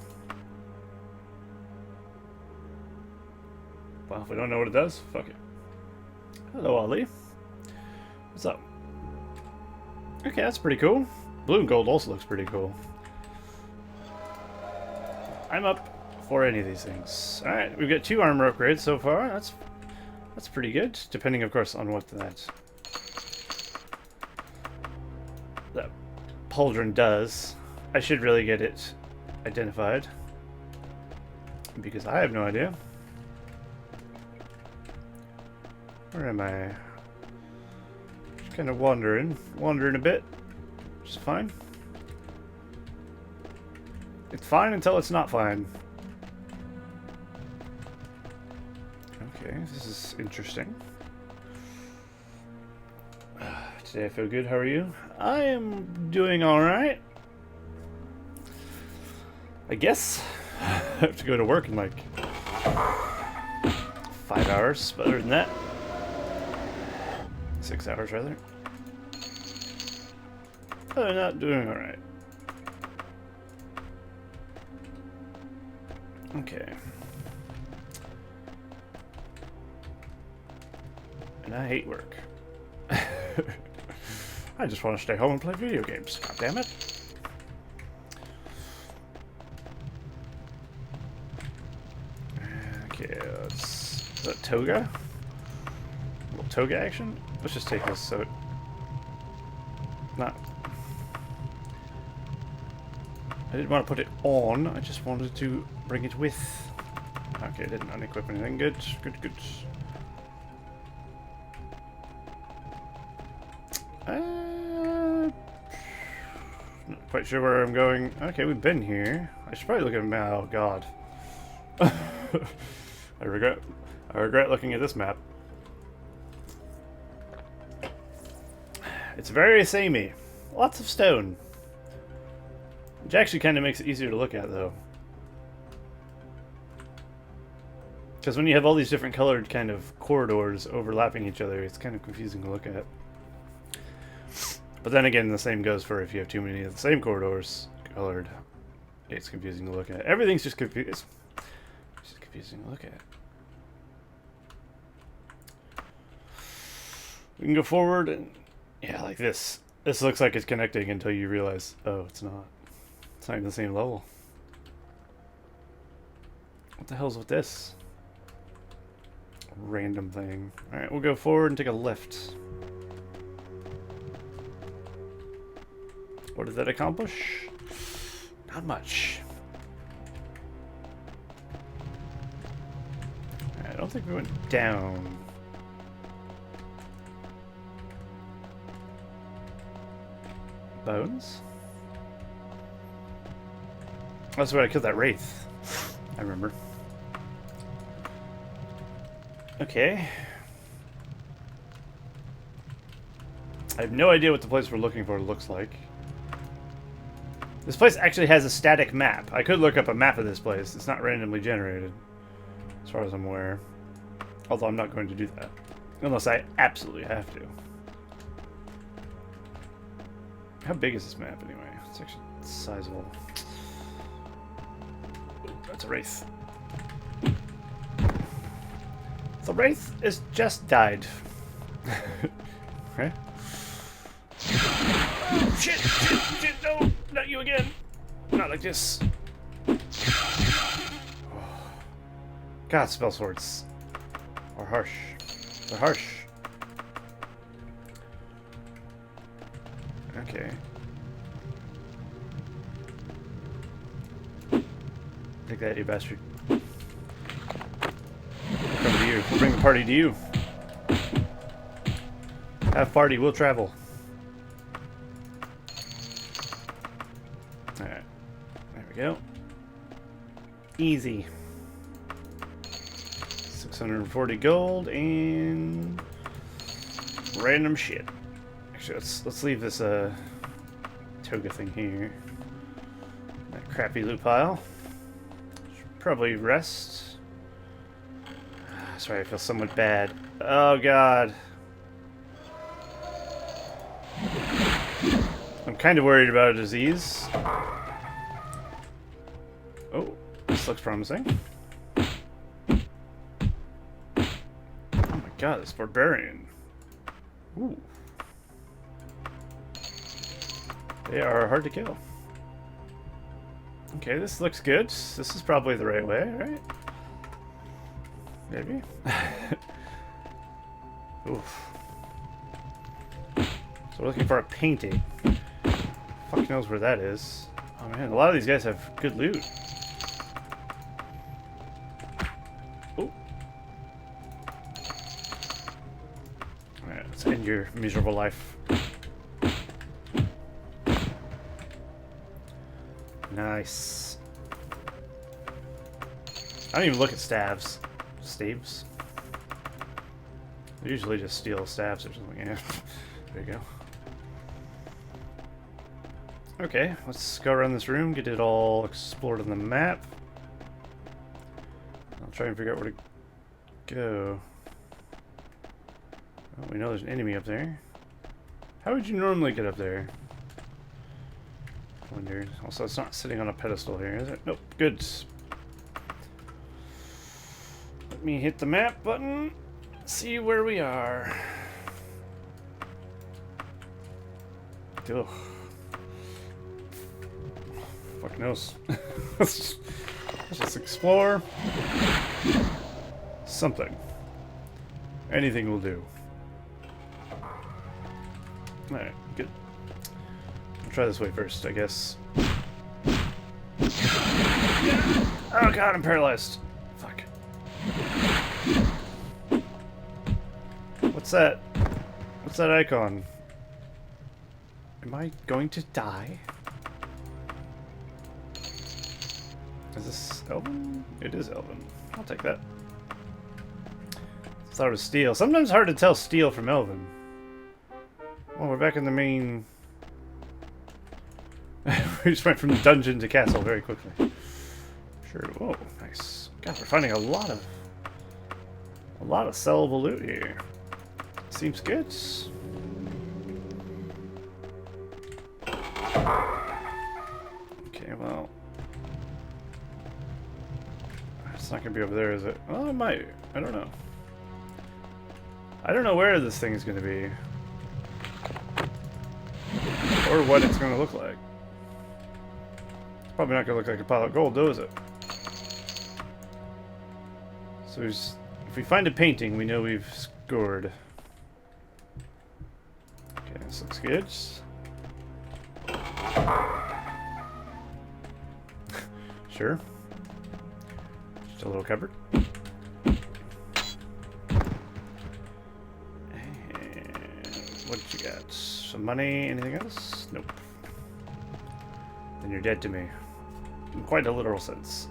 Well, if we don't know what it does, fuck it. Hello, Ali. What's up? Okay, that's pretty cool. Blue and gold also looks pretty cool. I'm up for any of these things. Alright, we've got 2 armor upgrades so far. That's pretty good, depending, of course, on what that pauldron does. I should really get it identified, because I have no idea. Where am I? Just kind of wandering a bit. Which is fine. It's fine until it's not fine. Okay, this is interesting. Today I feel good. How are you? I am doing alright. I guess. I have to go to work in like 5 hours, but other than that, 6 hours rather. I'm not doing alright. Okay. And I hate work. I just want to stay home and play video games. God damn it. Okay, is that toga? A little toga action? Let's just take this so it... Not... I didn't want to put it on, I just wanted to bring it with. Okay, I didn't unequip anything. Good, good, good. Not quite sure where I'm going. Okay, we've been here. I should probably look at a map. Oh god. I regret looking at this map. It's very samey. Lots of stone. Which actually kind of makes it easier to look at, though. Because when you have all these different colored kind of corridors overlapping each other, it's kind of confusing to look at. But then again, the same goes for if you have too many of the same corridors colored. It's confusing to look at. Everything's just confusing. It's just confusing to look at. We can go forward and... Yeah, like this. This looks like it's connecting until you realize, oh, it's not. It's not even the same level. What the hell's with this? Random thing. Alright, we'll go forward and take a left. What did that accomplish? Not much. I don't think we went down. Bones? That's where I killed that wraith. I remember. Okay. I have no idea what the place we're looking for looks like. This place actually has a static map. I could look up a map of this place. It's not randomly generated, as far as I'm aware. Although I'm not going to do that. Unless I absolutely have to. How big is this map anyway? It's actually sizable. Ooh, that's a wraith. The wraith is just died. Okay. Oh, shit! Shit! Shit! No! Not you again! Not like this. God, spell swords are harsh. They're harsh. Okay. Take that, you bastard. We'll come to you. We'll bring the party to you. Have party, we'll travel. Alright. There we go. Easy. 640 gold and random shit. Actually, let's leave this toga thing here. That crappy loot pile. Should probably rest. Sorry, I feel somewhat bad. Oh god. I'm kind of worried about a disease. Oh, this looks promising. Oh my god, this barbarian. Ooh. They are hard to kill. Okay, this looks good. This is probably the right way, right? Maybe? Oof. So we're looking for a painting. Fuck knows where that is. Oh man, a lot of these guys have good loot. Oh. Alright, let's end your miserable life. Nice. I don't even look at staves. Staves? They usually just steal staves or something. Yeah. There you go. Okay, let's go around this room, get it all explored on the map. I'll try and figure out where to go. Oh, we know there's an enemy up there. How would you normally get up there? I wonder. Also, it's not sitting on a pedestal here, is it? Nope, good. Let me hit the map button. see where we are. Ugh. Fuck knows. let's just explore. Something. Anything will do. Alright, good. I'll try this way first, I guess. Oh god, I'm paralyzed. Fuck. What's that? What's that icon? Am I going to die? Is this Elven? It is Elven. I'll take that. Thought it was steel. Sometimes hard to tell steel from Elven. Well, we're back in the main... we just went from dungeon to castle very quickly. Sure. Whoa, nice. God, we're finding a lot of sellable loot here. Seems good. Okay, well, it's not gonna be over there, is it? Oh, it might. I don't know. I don't know where this thing is gonna be, or what it's gonna look like. It's probably not gonna look like a pile of gold, though, is it? So if we find a painting, we know we've scored. Okay, this looks good. Sure. Just a little cupboard. And what did you got? Some money? Anything else? Nope. Then you're dead to me. In quite a literal sense.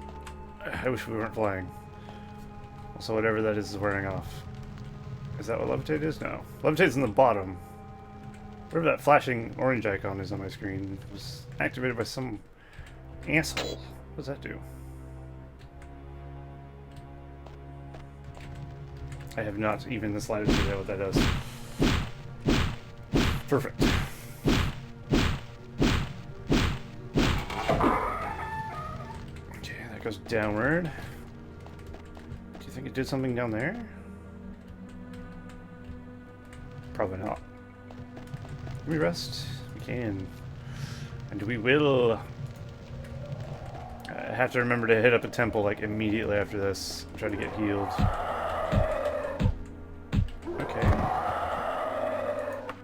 I wish we weren't flying. Also, whatever that is wearing off. Is that what levitate is? No. Levitate's in the bottom. Whatever that flashing orange icon is on my screen was activated by some asshole. What does that do? I have not even the slightest idea what that does. Perfect. Okay, that goes downward. Do you think it did something down there? Probably not. Can we rest? We can. And we will. I have to remember to hit up a temple like immediately after this. Try to get healed. Okay.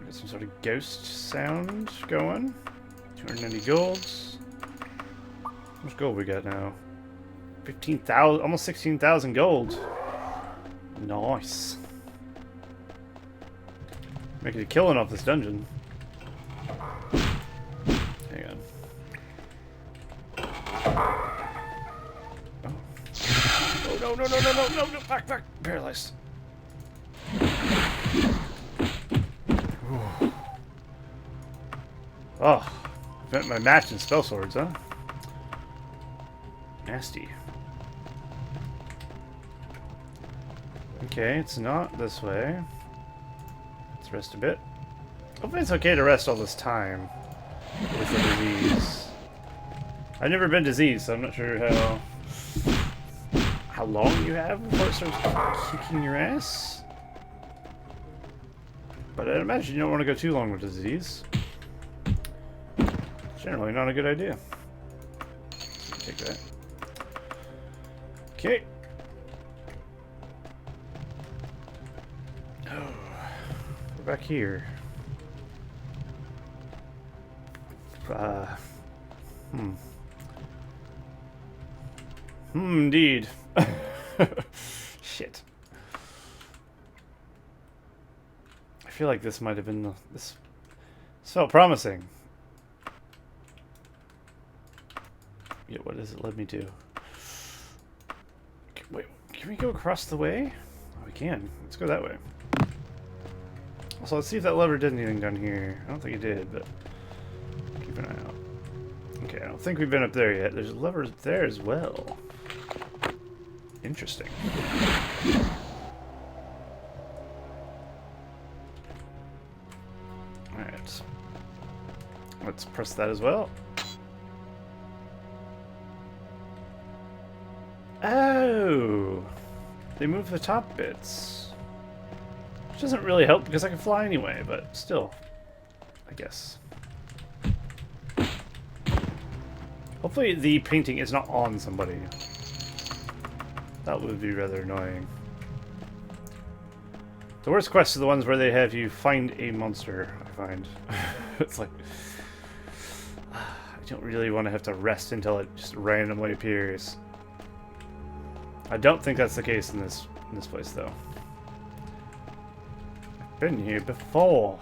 Got some sort of ghost sound going. 290 gold. How much gold we got now? 15,000, almost 16,000 gold. Nice. Making a killing off this dungeon. Hang on. Oh no, no, no, no, no, no, no, back, back, paralyzed. Ooh. Oh, spent my match in spell swords, huh? Nasty. Okay, it's not this way. Let's rest a bit. Hopefully it's okay to rest all this time with the disease. I've never been diseased, so I'm not sure how long you have before it starts kicking your ass. But I'd imagine you don't want to go too long with disease. Generally not a good idea. So take that. Okay. Oh, we're back here. Indeed. Shit. I feel like this might have been this felt promising. Yeah, what does it lead me to? Wait, can we go across the way? Oh, we can. Let's go that way. Also, let's see if that lever did anything down here. I don't think it did, but keep an eye out. Okay, I don't think we've been up there yet. There's a lever there as well. Interesting. Alright. Let's press that as well. Oh! They moved the top bits. doesn't really help because I can fly anyway, but still, I guess. Hopefully the painting is not on somebody. That would be rather annoying. The worst quests are the ones where they have you find a monster, I find. It's like, I don't really want to have to rest until it just randomly appears. I don't think that's the case in this place, though. I've been here before.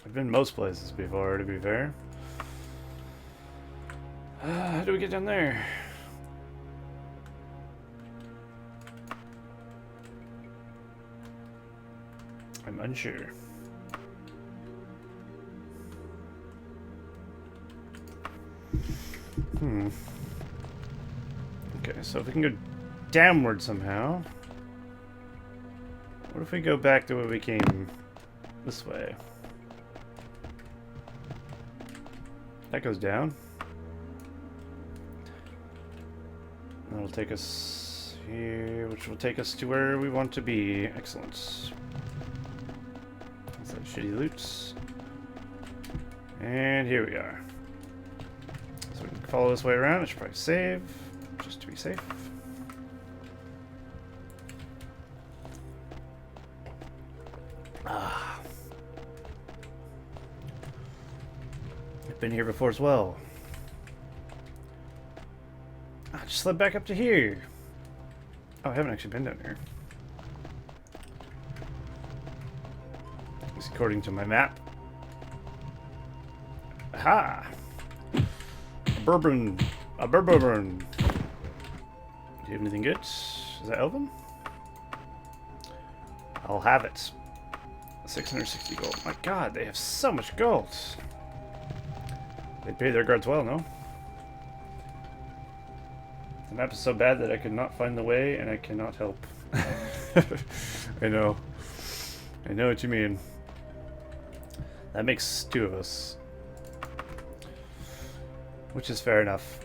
I've been most places before, to be fair. How do we get down there? I'm unsure. Okay, so if we can go downward somehow. What if we go back the way we came this way? That goes down. That'll take us here, which will take us to where we want to be. Excellent. That's that shitty loot. And here we are. So we can follow this way around. I should probably save, just to be safe. I've been here before as well. I just slid back up to here. Oh, I haven't actually been down here. At least according to my map. Aha! A bourbon. A bourbon. Do you have anything good? Is that Elven? I'll have it. 660 gold. My god, they have so much gold. They pay their guards well, no? The map is so bad that I could not find the way, and I cannot help. I know. I know what you mean. That makes two of us. Which is fair enough.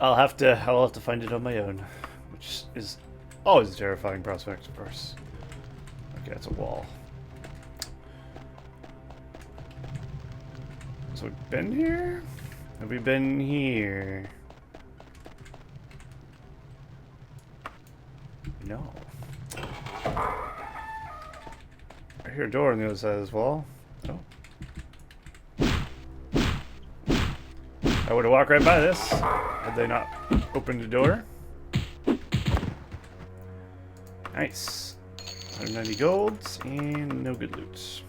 I'll have to find it on my own. Which is always a terrifying prospect, of course. Okay, that's a wall. So we've been here? Have we been here? No. I hear a door on the other side of this wall. Oh. I would have walked right by this had they not opened the door. Nice. 190 golds and no good loot.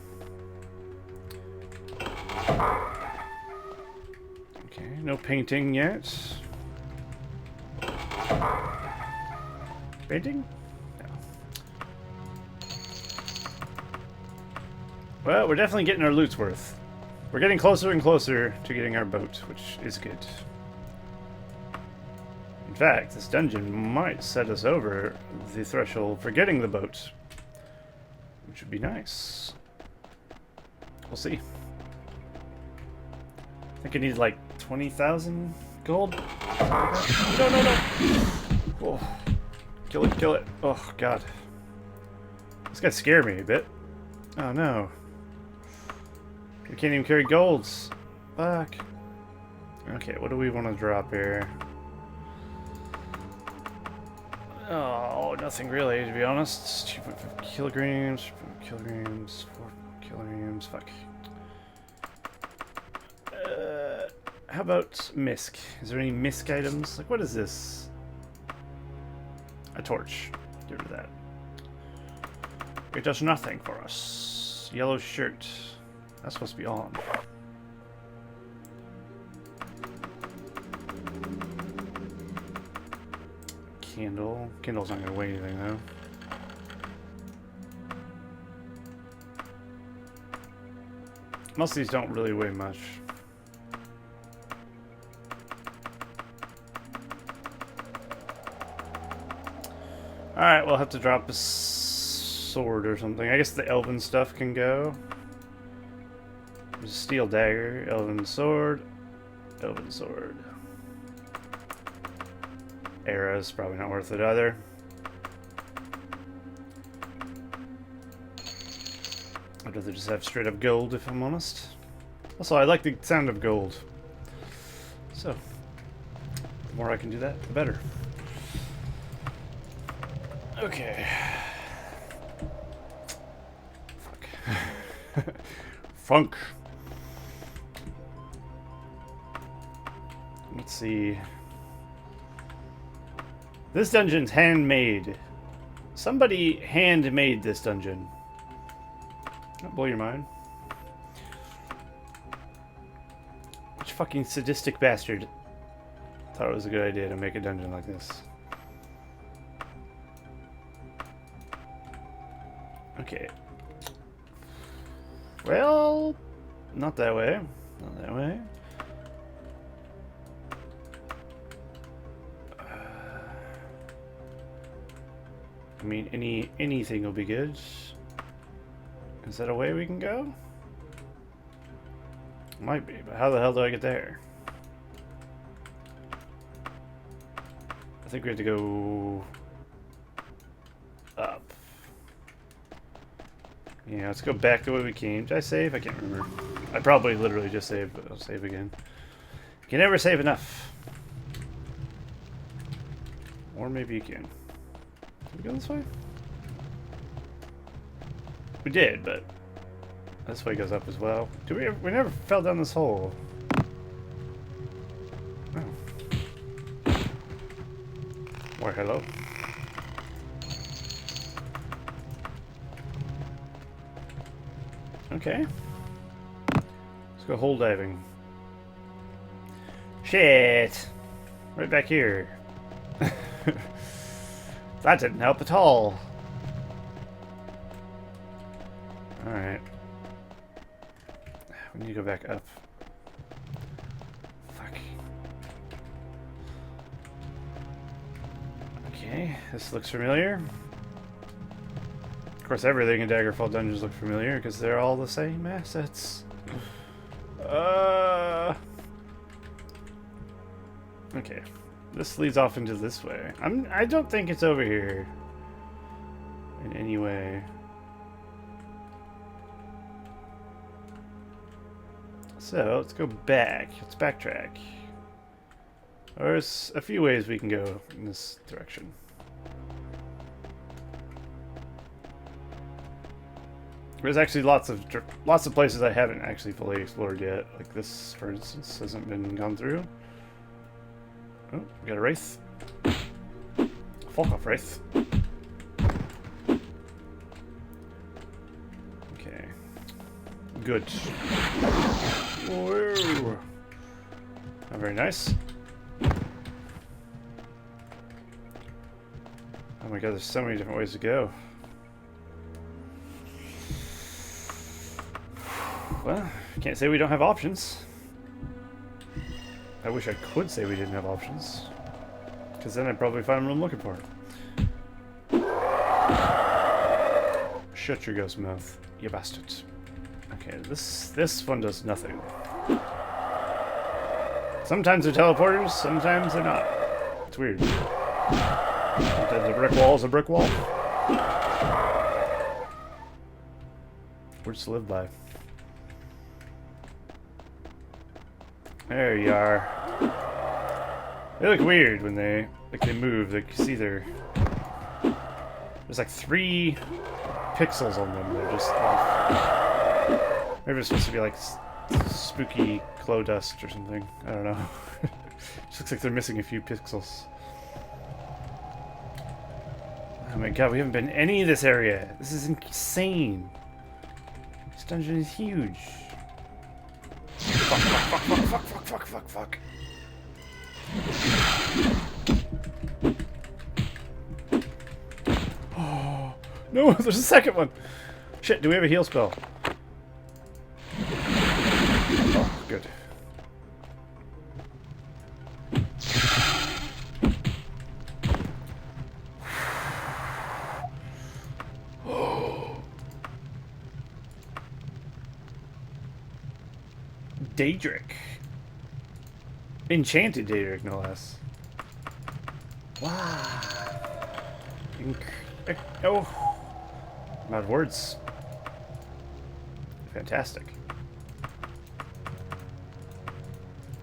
Okay, no painting yet. Painting? No. Well, we're definitely getting our loot's worth. We're getting closer and closer to getting our boat, which is good. In fact, this dungeon might set us over the threshold for getting the boat, which would be nice. We'll see. I think I need like 20,000 gold. No, no, no! Oh. Kill it, kill it. Oh, God. This guy scared me a bit. Oh, no. We can't even carry golds. Fuck. Okay, what do we want to drop here? Oh, nothing really, to be honest. 2.5 kilograms, 4 kilograms, 4 kilograms. Fuck. How about misc? Is there any misc items? Like, what is this? A torch. Get rid of that. It does nothing for us. Yellow shirt. That's supposed to be on. Candle. Candle's not going to weigh anything, though. Most of these don't really weigh much. Alright, we'll have to drop a sword or something. I guess the elven stuff can go. There's a steel dagger, elven sword, elven sword. Arrows, probably not worth it either. I'd rather just have straight up gold, if I'm honest. Also, I like the sound of gold. So, the more I can do that, the better. Okay. Fuck. Funk. Let's see. This dungeon's handmade. Somebody handmade this dungeon. Don't blow your mind. Which fucking sadistic bastard thought it was a good idea to make a dungeon like this? Okay. Well, not that way. Not that way. I mean, anything will be good. Is that a way we can go? Might be, but how the hell do I get there? I think we have to go up. Yeah, let's go back the way we came. Did I save? I can't remember. I probably literally just saved, but I'll save again. You can never save enough. Or maybe you can. Did we go this way? We did, but this way goes up as well. We never fell down this hole. Oh. Or hello. Okay. Let's go hole diving. Shit! Right back here. That didn't help at all. Alright. We need to go back up. Fuck. Okay, this looks familiar. Of course, everything in Daggerfall dungeons look familiar because they're all the same assets. Okay. This leads off into this way. I don't think it's over here in any way. So let's go back. Let's backtrack. There's a few ways we can go in this direction. There's actually lots of places I haven't actually fully explored yet. Like this, for instance, hasn't been gone through. Oh, we got a wraith. Fuck off, wraith. Okay. Good. Whoa. Not very nice. Oh my god, there's so many different ways to go. Well, can't say we don't have options. I wish I could say we didn't have options. Because then I'd probably find what I'm looking for. Shut your ghost mouth, you bastard. Okay, this one does nothing. Sometimes they're teleporters, sometimes they're not. It's weird. Sometimes a brick wall is a brick wall. Words to live by. There you are. They look weird when they move. Like, you see there's like 3 pixels on them. They're just off. Maybe it's supposed to be like spooky glow dust or something. I don't know. Just looks like they're missing a few pixels. Oh my god, we haven't been in any of this area. This is insane. This dungeon is huge. Fuck, fuck, fuck, fuck, fuck, fuck, fuck, fuck. Oh, no, there's a second one. Shit, do we have a heal spell? Oh, good. Daedric. Enchanted Daedric, no less. Wow. Oh. I'm out of words. Fantastic.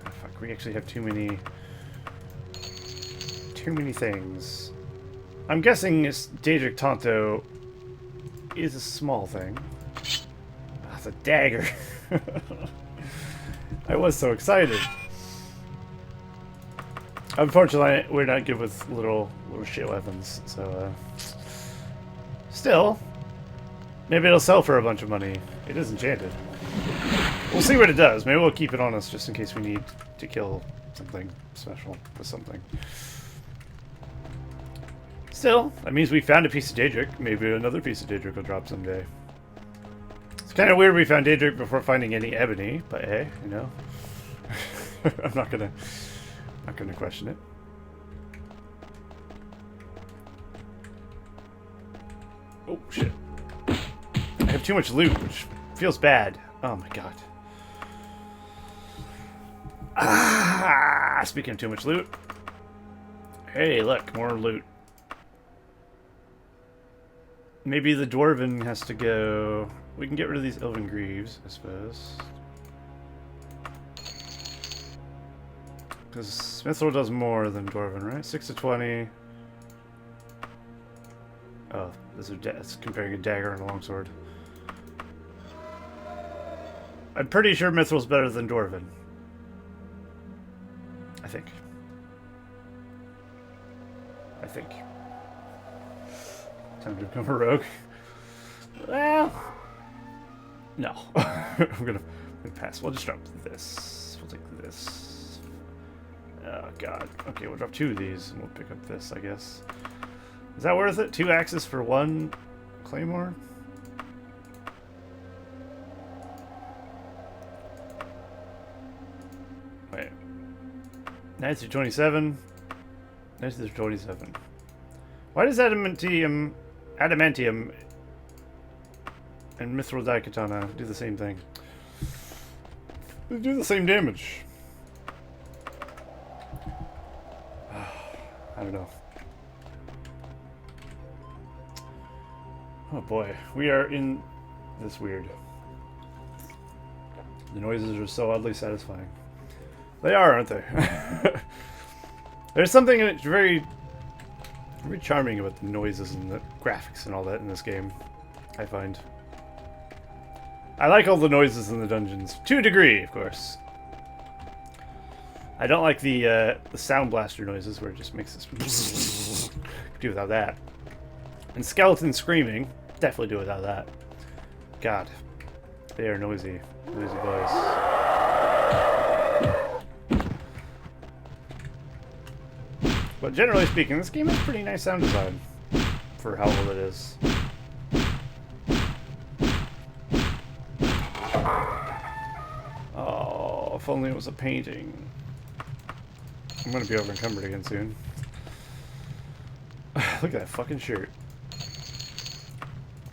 Oh, fuck, we actually have too many things. I'm guessing this Daedric Tonto is a small thing. Oh, it's a dagger. I was so excited. Unfortunately, we're not good with little shit weapons, so still, maybe it'll sell for a bunch of money. It is enchanted. We'll see what it does. Maybe we'll keep it on us just in case we need to kill something special with something. Still, that means we found a piece of Daedric. Maybe another piece of Daedric will drop someday. It's kind of weird we found Daedric before finding any ebony, but hey, you know, I'm not gonna question it. Oh shit! I have too much loot, which feels bad. Oh my god. Ah! Speaking of too much loot. Hey, look, more loot. Maybe the Dwarven has to go. We can get rid of these Elven Greaves, I suppose. Because Mithril does more than Dwarven, right? 6 to 20. Oh, that's comparing a dagger and a longsword. I'm pretty sure Mithril's better than Dwarven. I think. Time to become a rogue. Well, no. I'm gonna pass. We'll just drop this. We'll take this. Oh god. Okay, we'll drop 2 of these and we'll pick up this, I guess. Is that worth it? 2 axes for 1 claymore? Wait. 9 through 27. 9 through 27. Why does adamantium and mithril daikatana do the same thing? They do the same damage. I don't know. Oh boy, we are in this weird. The noises are so oddly satisfying. They are, aren't they? There's something very charming about the noises and the graphics and all that in this game, I find. I like all the noises in the dungeons, to a degree, of course. I don't like the sound blaster noises where it just makes this. Do without that. And skeleton screaming, definitely do without that. God, they are noisy boys. But generally speaking, this game has pretty nice sound design for how old it is. Oh, if only it was a painting. I'm gonna be over encumbered again soon. Look at that fucking shirt.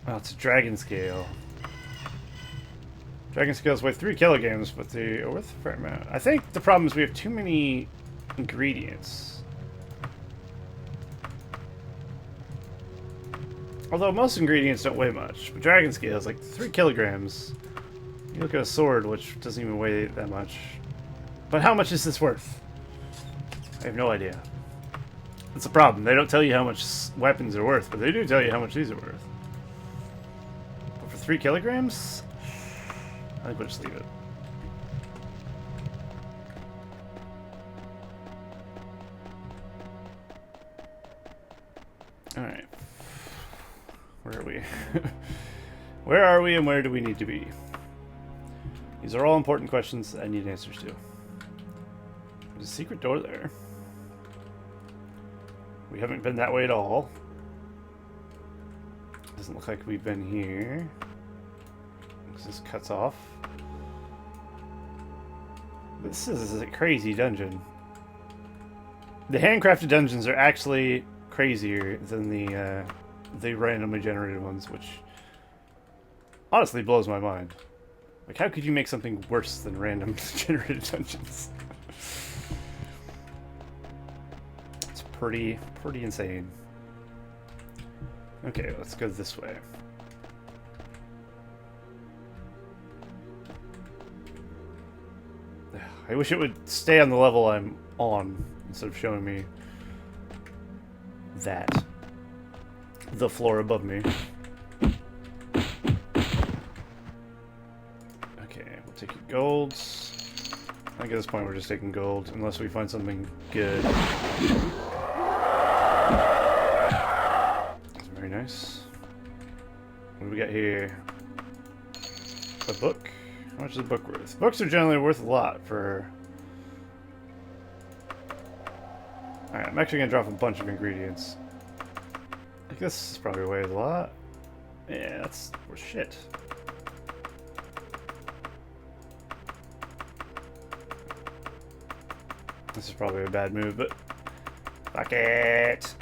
Oh, it's a dragon scale. Dragon scales weigh 3 kilograms, but they are worth a fair amount. I think the problem is we have too many ingredients. Although most ingredients don't weigh much, but dragon scales, like 3 kilograms. You look at a sword, which doesn't even weigh that much. But how much is this worth? I have no idea. That's the problem. They don't tell you how much weapons are worth, but they do tell you how much these are worth. But for 3 kilograms? I think we'll just leave it. Alright. Where are we? Where are we and where do we need to be? These are all important questions that I need answers to. There's a secret door there. We haven't been that way at all. Doesn't look like we've been here. This cuts off. This is a crazy dungeon. The handcrafted dungeons are actually crazier than the randomly generated ones, which honestly blows my mind. Like, how could you make something worse than random generated dungeons? It's pretty insane. Okay, let's go this way. I wish it would stay on the level I'm on instead of showing me that. The floor above me. Okay, we'll take your golds. I think at this point we're just taking gold, unless we find something good. That's very nice. What do we got here? A book? How much is a book worth? Books are generally worth a lot for... Alright, I'm actually going to drop a bunch of ingredients. I guess this is probably weighs a lot. Yeah, that's worth shit. This is probably a bad move, but... Fuck it!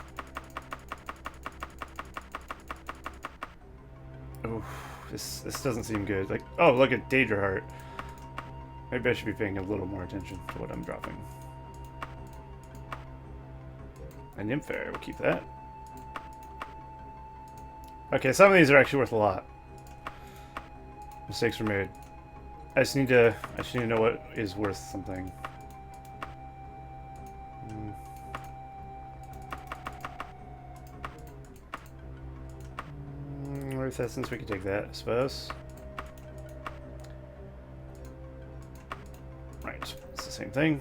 Oof, this doesn't seem good. Like, oh, look at Daedra Heart. Maybe I should be paying a little more attention to what I'm dropping. A Nymphair, we'll keep that. Okay, some of these are actually worth a lot. Mistakes were made. I just need to know what is worth something. Worth essence, we can take that, I suppose. Right, it's the same thing.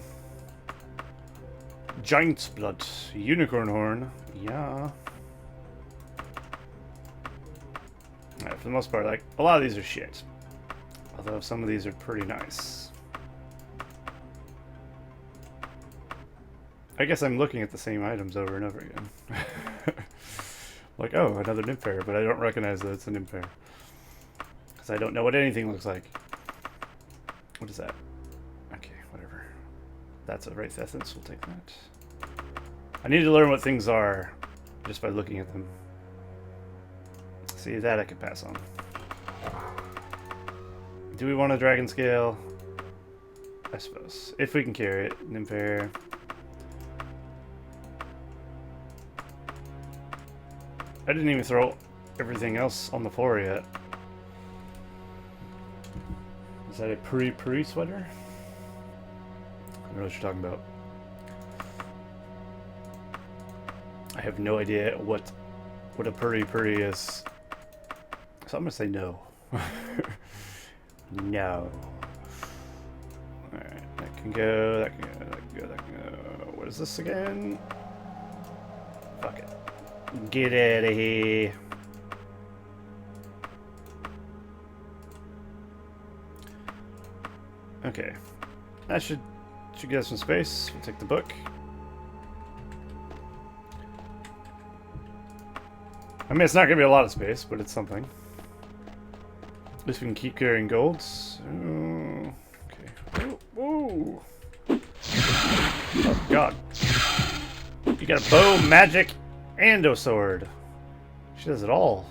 Giant's blood, unicorn horn, yeah. Alright, for the most part, like, a lot of these are shit. Although some of these are pretty nice. I guess I'm looking at the same items over and over again. Like, oh, another Nymphair, but I don't recognize that it's a Nymphair. Because I don't know what anything looks like. What is that? Okay, whatever. That's a Wraith Essence, we'll take that. I need to learn what things are just by looking at them. See, that I could pass on. Do we want a Dragon Scale? I suppose. If we can carry it. Nymphair. I didn't even throw everything else on the floor yet. Is that a Puri sweater? I don't know what you're talking about. I have no idea what a Puri is. So I'm gonna say no. No. Alright, that can go, that can go, that can go, that can go. What is this again? Fuck it. Get out of here. Okay. That should get us some space. We'll take the book. I mean, it's not going to be a lot of space, but it's something. At least we can keep carrying golds. Oh, okay. Oh, oh, God. You got a bow, magic, and a sword. She does it all.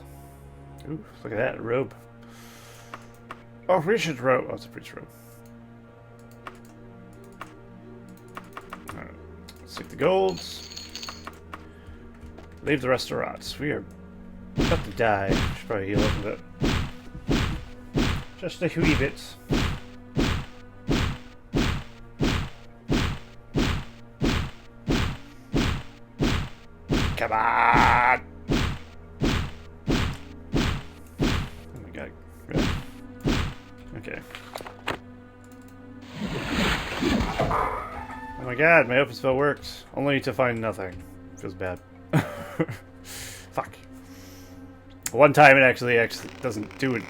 Ooh, look at that robe. Oh, priest's robe. Oh, it's a priest's robe. Alright. Let's take the golds. Leave the restaurants. We are about to die. Should probably heal up a bit. Just a wee bit. Come on! Oh my god. Good. Okay. Oh my god, my open spell worked. Only to find nothing. Feels bad. Fuck. One time it actually doesn't do it.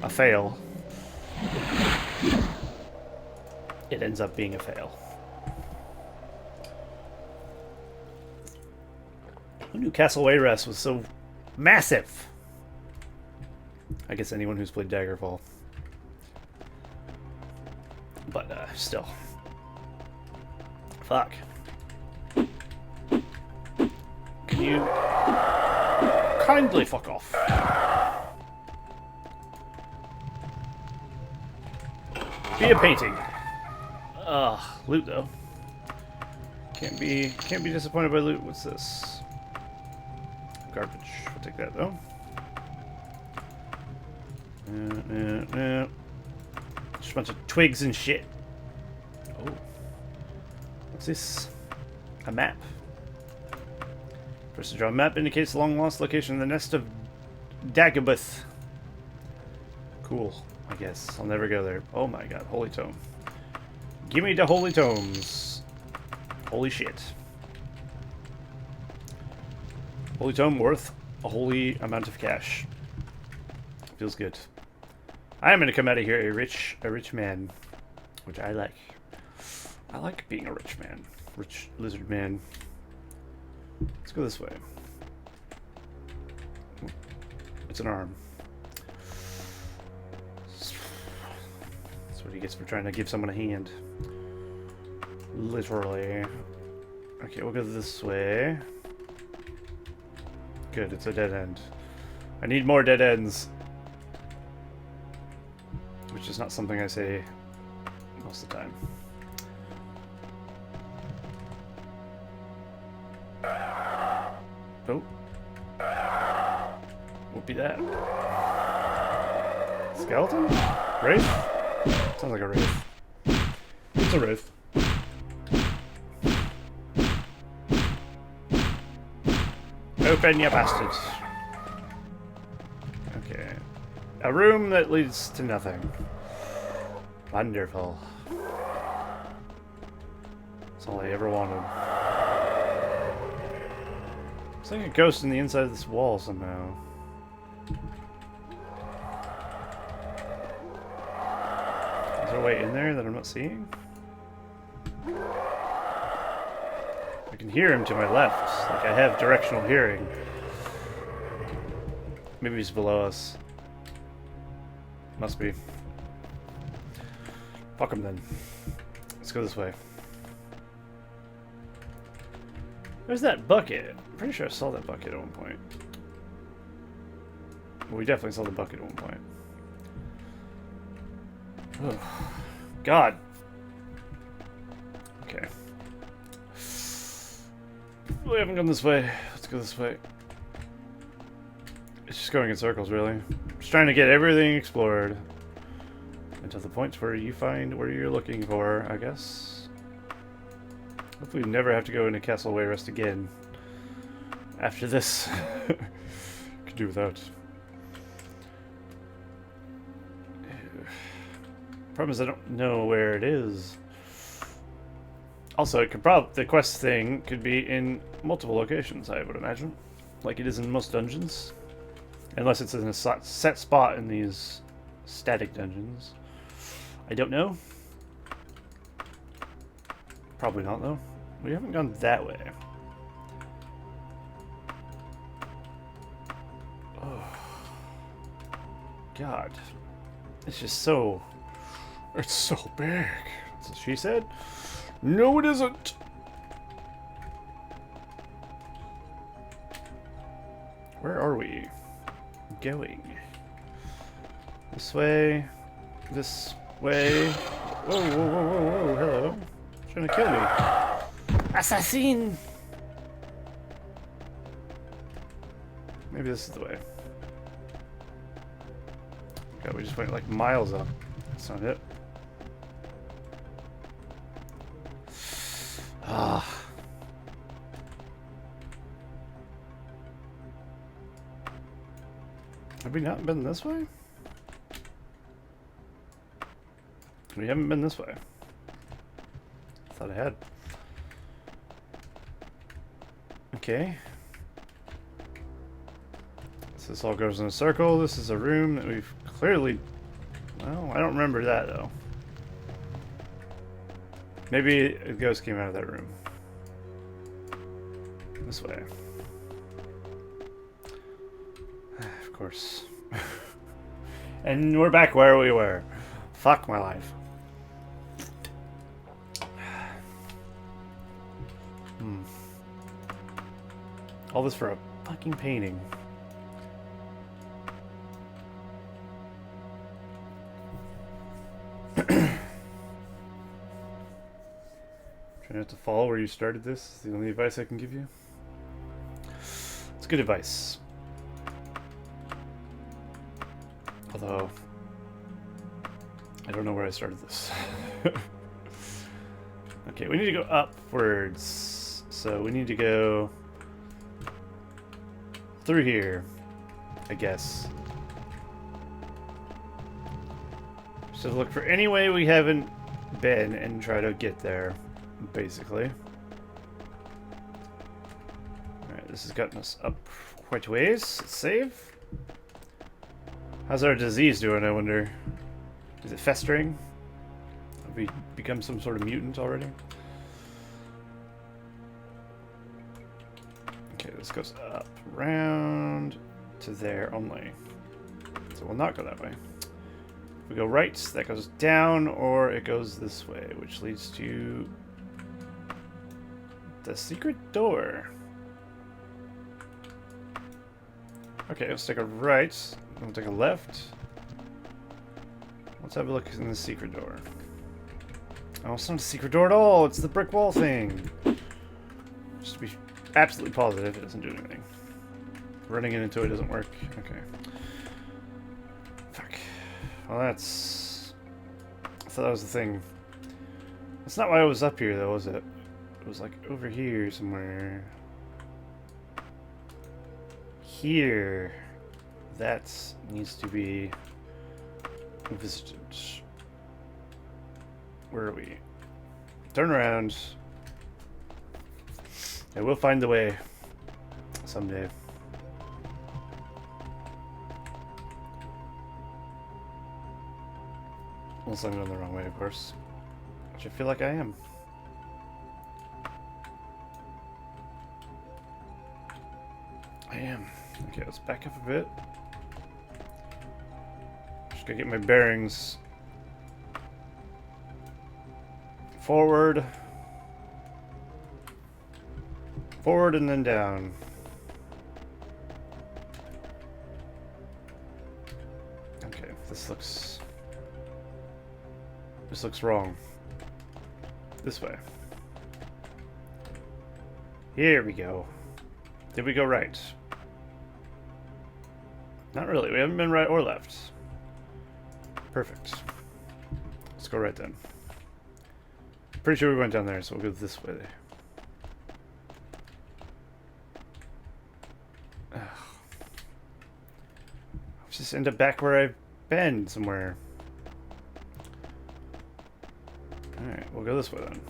A fail. It ends up being a fail. Who knew Castle Wayrest was so massive? I guess anyone who's played Daggerfall. But, still. Fuck. Can you kindly fuck off? Be a painting. Ugh, loot though. Can't be disappointed by loot. What's this? Garbage. We'll take that though. Just a bunch of twigs and shit. Oh. What's this? A map. First to draw a map indicates the long lost location of the nest of Daggerfall. Cool. I guess. I'll never go there. Oh my god. Holy tome. Give me the holy tomes. Holy shit. Holy tome worth a holy amount of cash. Feels good. I am going to come out of here a rich man, which I like. I like being a rich man, rich lizard man. Let's go this way. It's an arm. That's what he gets for trying to give someone a hand. Literally. Okay, we'll go this way. Good, it's a dead end. I need more dead ends. Which is not something I say most of the time. Oh. Won't be that. Skeleton? Wraith? Sounds like a wraith. It's a wraith. Open, you bastards. Okay. A room that leads to nothing. Wonderful. That's all I ever wanted. It's like a ghost in the inside of this wall somehow. Is there a way in there that I'm not seeing? I can hear him to my left. Like I have directional hearing. Maybe he's below us. Must be. Fuck him then. Let's go this way. There's that bucket. I'm pretty sure I saw that bucket at one point. Well, we definitely saw the bucket at one point. Oh, God. Okay. We haven't gone this way. Let's go this way. It's just going in circles, really. Just trying to get everything explored. Until the point where you find where you're looking for, I guess. Hopefully we never have to go into Castle Wayrest again. After this. Could do without. Problem is I don't know where it is. Also, it could the quest thing could be in multiple locations, I would imagine. Like it is in most dungeons. Unless it's in a set spot in these static dungeons. I don't know. Probably not, though. We haven't gone that way. Oh. God. It's just so... It's so big. That's what she said. No, it isn't. Where are we going? This way. This way. Whoa, whoa, whoa, whoa, whoa. Hello. Trying to kill me. Assassin! Maybe this is the way. God, we just went like miles up. That's not it. Ah. Have we not been this way? We haven't been this way. I thought I had. Okay. So this all goes in a circle. This is a room that we've clearly... Well, I don't remember that, though. Maybe a ghost came out of that room. This way. Of course. And we're back where we were. Fuck my life. All this for a fucking painting. Trying Try not to fall where you started this. It's the only advice I can give you. It's good advice. Although, I don't know where I started this. Okay, we need to go upwards. So we need to go through here, I guess. So look for any way we haven't been and try to get there, basically. Alright, this has gotten us up quite a ways. Let's save. How's our disease doing, I wonder? Is it festering? Have we become some sort of mutant already? Okay, this goes up, round to there only. So we'll not go that way. If we go right, that goes down, or it goes this way, which leads to the secret door. Okay, let's take a right. We'll take a left. Let's have a look in the secret door. Oh, it's not a secret door at all. It's the brick wall thing. Just to be absolutely positive, it doesn't do anything. Running into it doesn't work. Okay. Fuck. Well, that's... I thought that was the thing. That's not why I was up here, though, was it? It was, like, over here somewhere. Here. That needs to be visited. Where are we? Turn around. I will find the way someday. Unless I'm going the wrong way, of course. Which I feel like I am. I am. Okay, let's back up a bit. Just gotta get my bearings. Forward. Forward and then down. Okay, this looks wrong. This way. Here we go. Did we go right? Not really. We haven't been right or left. Perfect. Let's go right then. Pretty sure we went down there, so we'll go this way. Ugh. Let's just end up back where I've been somewhere. Alright, we'll go this way then.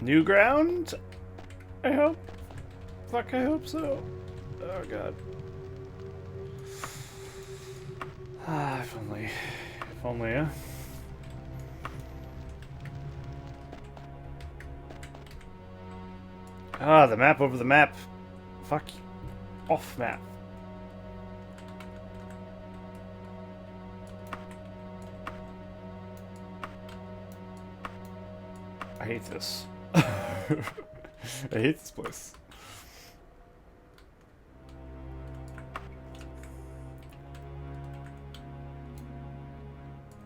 New ground? I hope. Fuck, I hope so. Oh god. Ah, if only. If only, huh? Ah, the map over the map. Fuck. Off map. I hate this. I hate this place.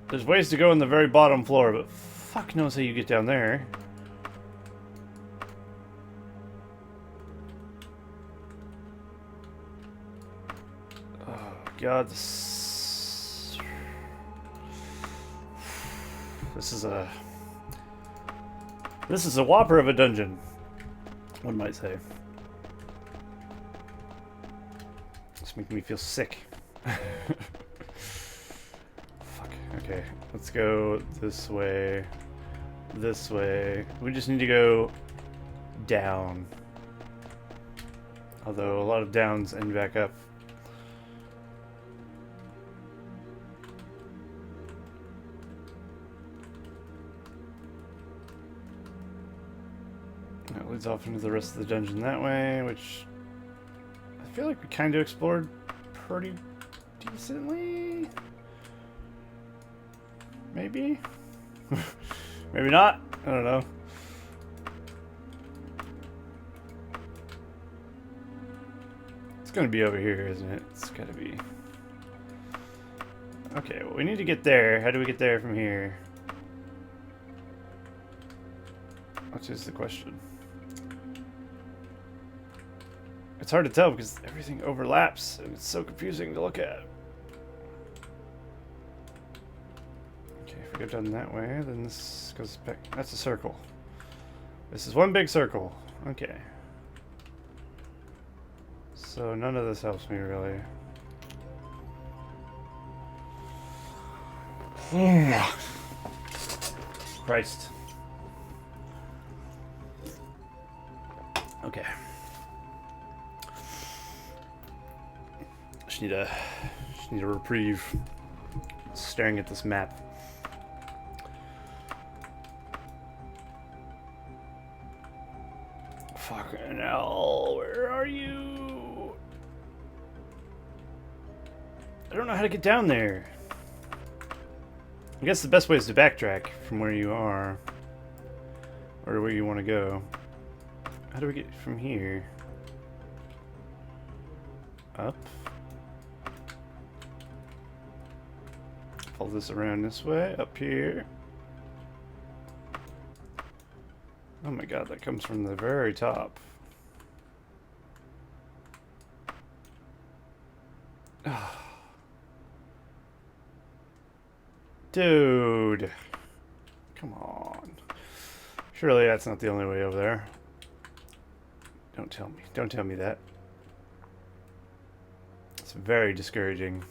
There's ways to go in the very bottom floor, but fuck knows how you get down there. Oh god, this is a whopper of a dungeon, one might say. It's making me feel sick. Okay, let's go this way. This way. We just need to go down. Although a lot of downs end back up. That leads off into the rest of the dungeon that way, which I feel like we kind of explored pretty decently. Maybe? Maybe not? I don't know. It's gonna be over here, isn't it? It's gotta be. Okay, well, we need to get there. How do we get there from here? That is the question. It's hard to tell because everything overlaps and it's so confusing to look at. Okay, if we go down that way, then this goes back. That's a circle. This is one big circle. Okay. So none of this helps me really. Christ. Okay. Just need a reprieve. Staring at this map. Fucking hell, where are you? I don't know how to get down there. I guess the best way is to backtrack from where you are. Or where you want to go. How do we get from here? Up? Follow this around this way, up here. Oh my god, that comes from the very top. Dude. Come on. Surely that's not the only way over there. Don't tell me. Don't tell me that. It's very discouraging.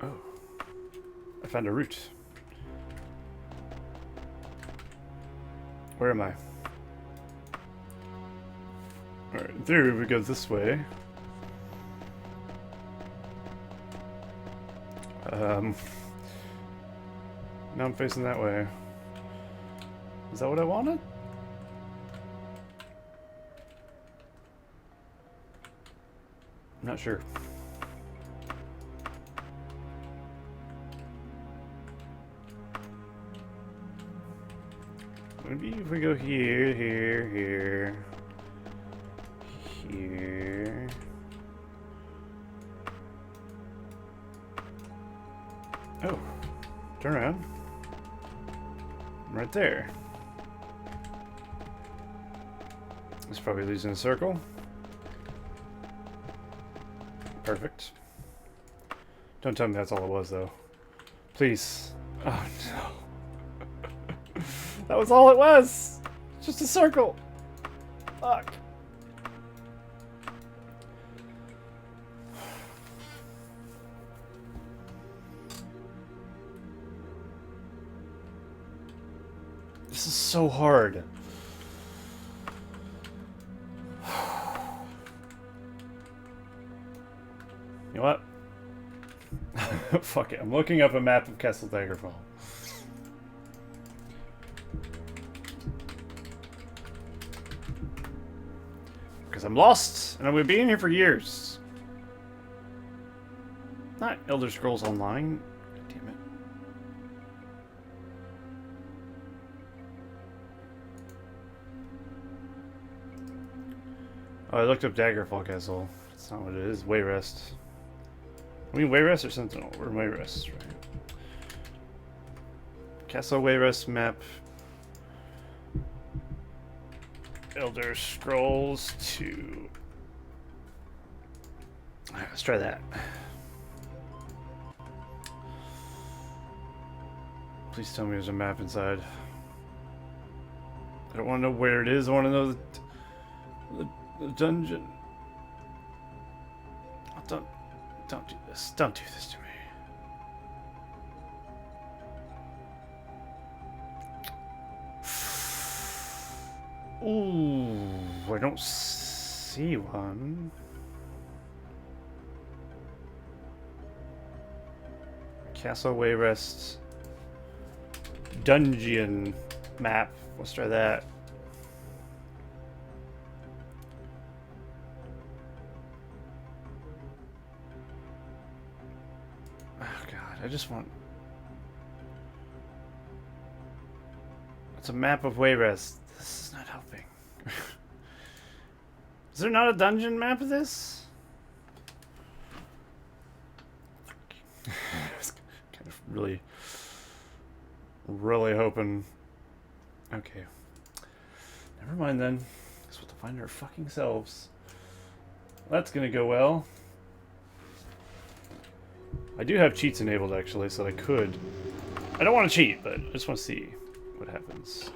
Oh. I found a route. Where am I? Alright, in theory we go this way. Now I'm facing that way. Is that what I wanted? I'm not sure. Maybe if we go here, here, here, here. Oh, turn around. I'm right there. This probably leads in a circle. Perfect. Don't tell me that's all it was, though. Please. Oh, no. That was all it was! Just a circle! Fuck. This is so hard. You know what? Fuck it. I'm looking up a map of Castle Daggerfall. Because I'm lost, and I'm going to be in here for years. Not Elder Scrolls Online. Damn it. Oh, I looked up Daggerfall Castle. That's not what it is. Wayrest. I mean Wayrest or Sentinel? Or Wayrest, right? Castle Wayrest map. Elder Scrolls 2. Alright, let's try that. Please tell me there's a map inside. I don't want to know where it is. I want to know the dungeon. Oh, don't do this. Don't do this to me. Ooh, I don't see one. Castle Wayrest dungeon map. Let's try that. Oh god, I just want... It's a map of Wayrest. This is not helping. Is there not a dungeon map of this? It's kind of really Really hoping. Okay. Never mind then. Guess we'll have to find our fucking selves. That's gonna go well. I do have cheats enabled actually, so I could. I don't want to cheat, but I just want to see what happens.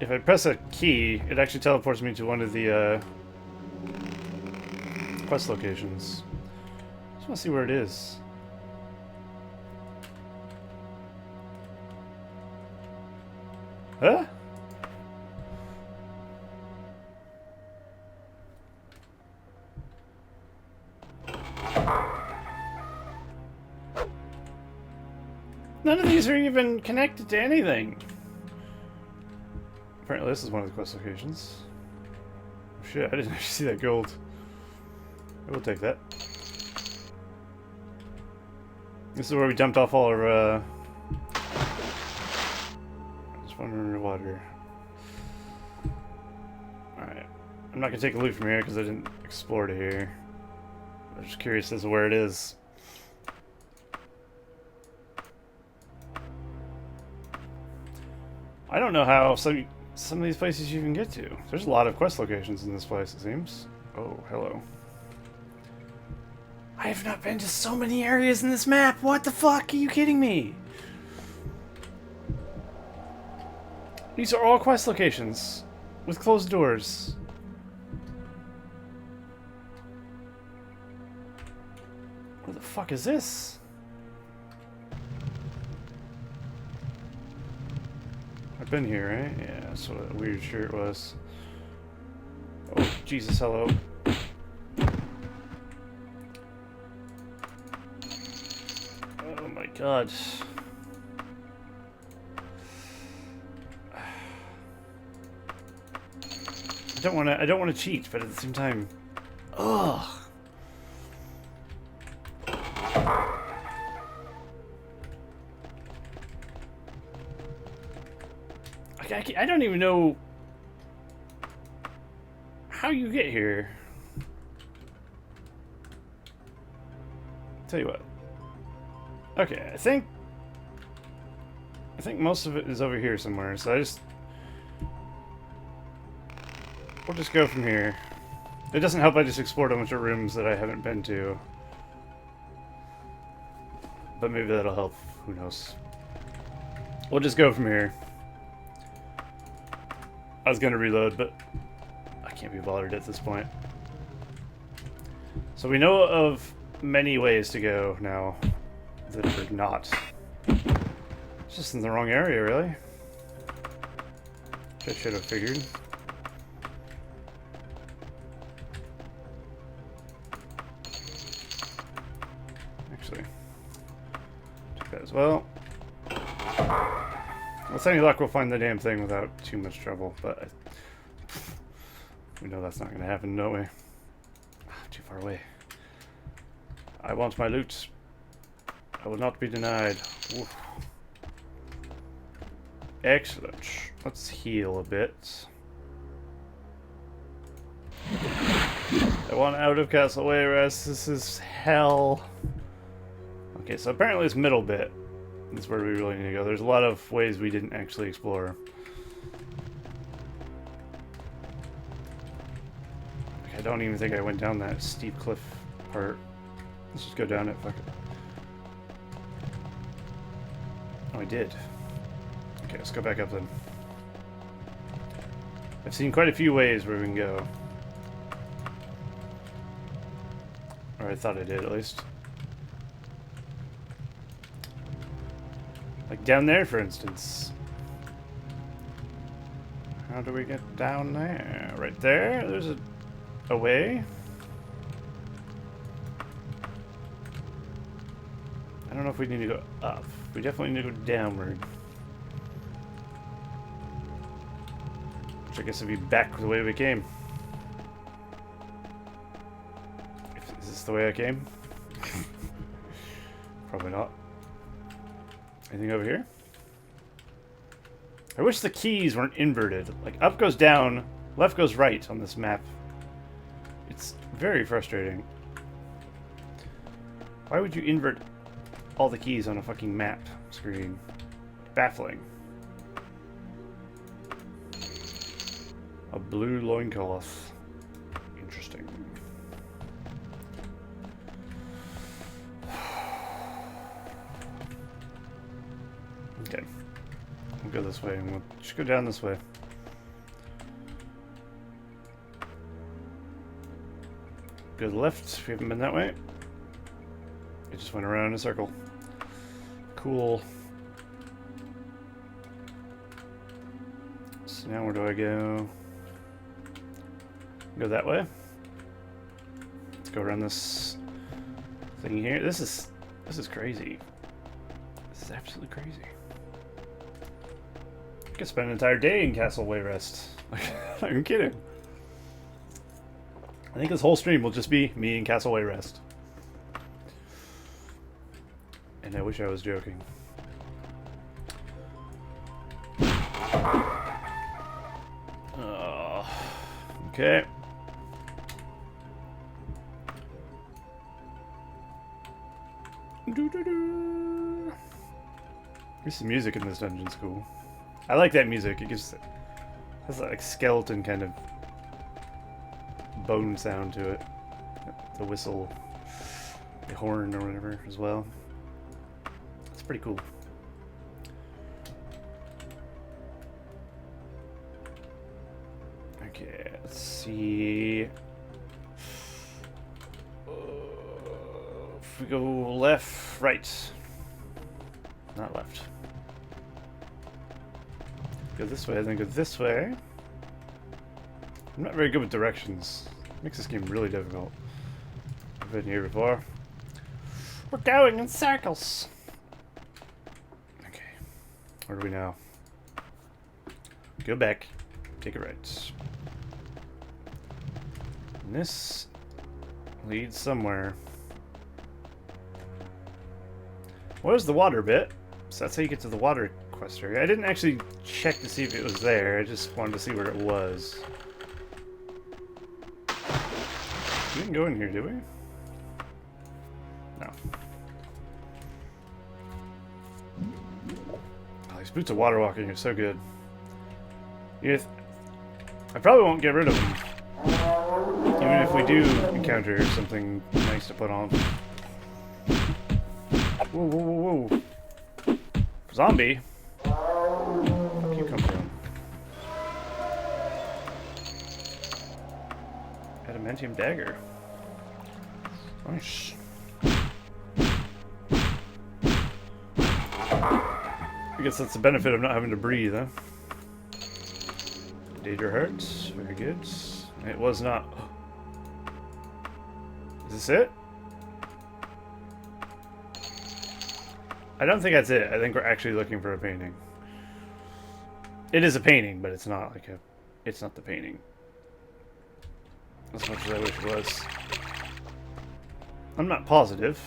If I press a key, it actually teleports me to one of the quest locations. I just want to see where it is. Huh? None of these are even connected to anything. Apparently this is one of the quest locations. Oh shit, I didn't actually see that gold. I will take that. This is where we dumped off all our, just underwater. Alright. I'm not gonna take a loot from here because I didn't explore to here. I'm just curious as to where it is. I don't know how some of these places you can get to. There's a lot of quest locations in this place, it seems. Oh, hello. I have not been to so many areas in this map. What the fuck? Are you kidding me? These are all quest locations with closed doors. What the fuck is this? I've been here, right? Yeah, that's what a weird shirt was. Oh, Jesus, hello. Oh my god. I don't wanna cheat, but at the same time. Ugh. I don't even know how you get here. Tell you what. Okay, I think most of it is over here somewhere, so we'll just go from here. It doesn't help I just explored a bunch of rooms that I haven't been to. But maybe that'll help, who knows. We'll just go from here. I was gonna reload, but I can't be bothered at this point. So we know of many ways to go now that are not. It's just in the wrong area, really. Which I should have figured. Actually, take that as well. With any luck, we'll find the damn thing without too much trouble, but we know that's not going to happen, don't we? Too far away. I want my loot. I will not be denied. Oof. Excellent. Let's heal a bit. I want out of Castle Wayrest. This is hell. Okay, so apparently this middle bit is where we really need to go. There's a lot of ways we didn't actually explore. I don't even think I went down that steep cliff part. Let's just go down it, fuck it. Oh, I did. Okay, let's go back up then. I've seen quite a few ways where we can go. Or I thought I did, at least. Like down there, for instance. How do we get down there? Right there? There's a way? I don't know if we need to go up. We definitely need to go downward. Which I guess would be back the way we came. Is this the way I came? Probably not. Anything over here? I wish the keys weren't inverted. Like, up goes down, left goes right on this map. It's very frustrating. Why would you invert all the keys on a fucking map screen. Baffling. A blue loincloth. Interesting. Okay. We'll go this way, and we'll just go down this way. Go to the left. We haven't been that way. It just went around in a circle. Cool. So now where do I go? Go that way. Let's go around this thing here. This is crazy. This is absolutely crazy. I could spend an entire day in Castle Wayrest. Like, I'm kidding. I think this whole stream will just be me in Castle Wayrest. And I wish I was joking. Okay. There's some music in this dungeon's cool. I like that music. It has like skeleton kind of bone sound to it. The whistle, the horn or whatever as well. It's pretty cool. Okay, let's see. If we go left, right. Not left. Go this way, then go this way. I'm not very good with directions. Makes this game really difficult. I've been here before. We're going in circles. Okay. Where do we now? Go back. Take it right. And this leads somewhere. Where's the water bit? So that's how you get to the water quest area. I didn't actually check to see if it was there. I just wanted to see where it was. We didn't go in here, did we? No. Oh, these boots of water walking are so good. Yes, I probably won't get rid of them. Even if we do encounter something nice to put on. Whoa, whoa, whoa, whoa. Zombie? Where you come from? Adamantium dagger. Nice. I guess that's the benefit of not having to breathe, huh? Danger hurts. Very good. It was not. Is this it? I don't think that's it. I think we're actually looking for a painting. It is a painting, but it's not like a... It's not the painting. As much as I wish it was. I'm not positive.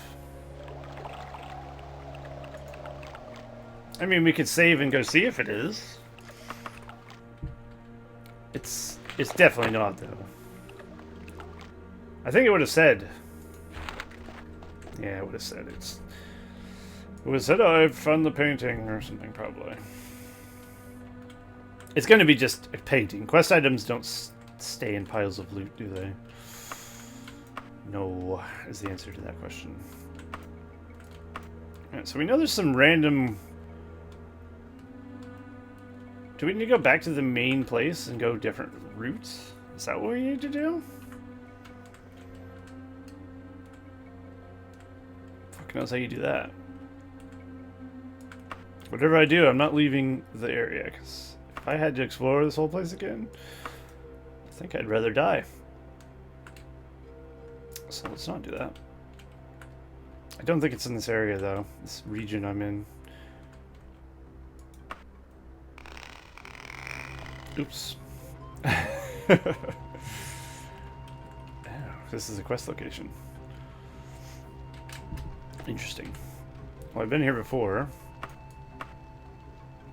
I mean, we could save and go see if it is. It's definitely not, though. I think it would have said... Yeah, it would have said it's... It would have said, oh, I've found the painting, or something, probably. It's going to be just a painting. Quest items don't stay in piles of loot, do they? No, is the answer to that question. Alright, so we know there's some random... Do we need to go back to the main place and go different routes? Is that what we need to do? Fuck knows how you do that. Whatever I do, I'm not leaving the area, because if I had to explore this whole place again, I think I'd rather die. So let's not do that. I don't think it's in this area, though. This region I'm in. Oops. Oh, this is a quest location. Interesting. Well, I've been here before.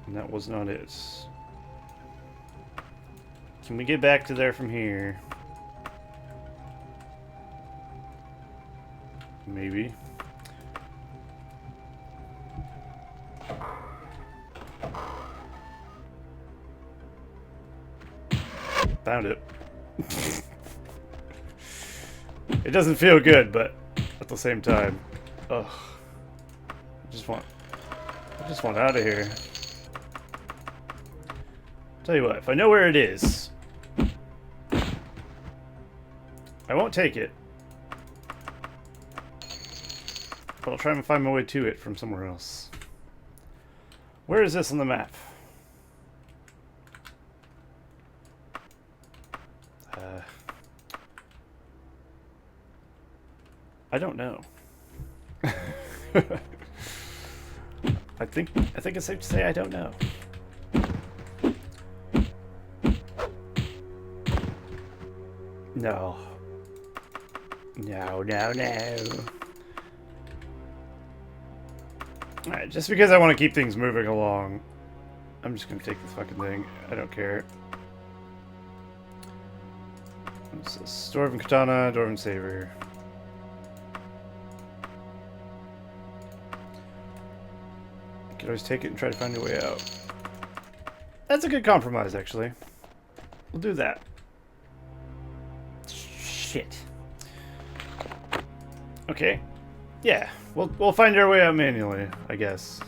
And that was not it. Can we get back to there from here? Maybe. Found it. It doesn't feel good, but at the same time, ugh. I just want out of here. Tell you what, if I know where it is, I won't take it. But I'll try and find my way to it from somewhere else. Where is this on the map? I don't know. I think it's safe to say I don't know. No. No, no, no. Alright, just because I want to keep things moving along, I'm just gonna take this fucking thing. I don't care. What's this? Dwarven Katana, Dwarven Saber. You can always take it and try to find a way out. That's a good compromise, actually. We'll do that. Shit. Okay. Yeah, we'll find our way out manually, I guess.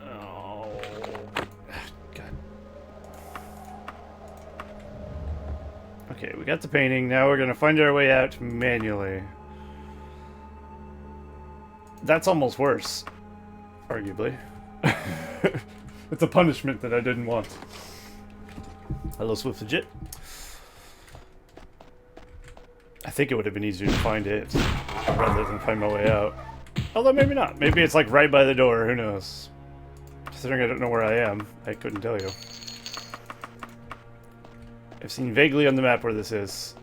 Oh, God. Okay, we got the painting. Now we're gonna find our way out manually. That's almost worse, arguably. It's a punishment that I didn't want. Hello, Swift Legit. I think it would have been easier to find it rather than find my way out. Although maybe not. Maybe it's like right by the door. Who knows? Considering I don't know where I am, I couldn't tell you. I've seen vaguely on the map where this is.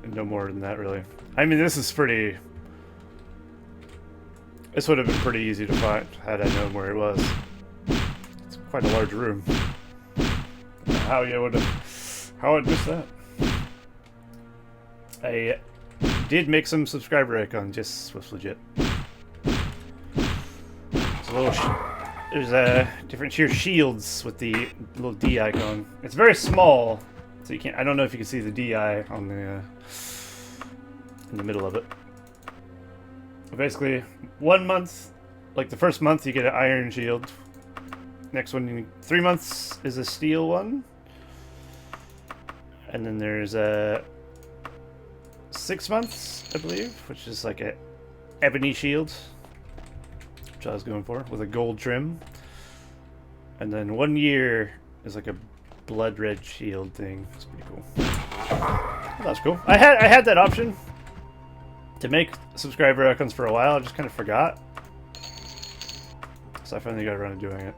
And no more than that, really. I mean, this is pretty... This would have been pretty easy to find had I known where it was. It's quite a large room. How you would have... How I'd miss that. I did make some subscriber icons, just Swift Legit. It's a little there's different sheer shields with the little D icon. It's very small, so you can't. I don't know if you can see the DI on the in the middle of it. But basically, 1 month, like the first month, you get an iron shield. Next one, 3 months is a steel one, and then there's a 6 months, I believe, which is like a ebony shield, which I was going for, with a gold trim. And then 1 year is like a blood red shield thing. It's pretty cool. Well, that's cool. I had that option to make subscriber icons for a while. I just kind of forgot. So I finally got around to doing it.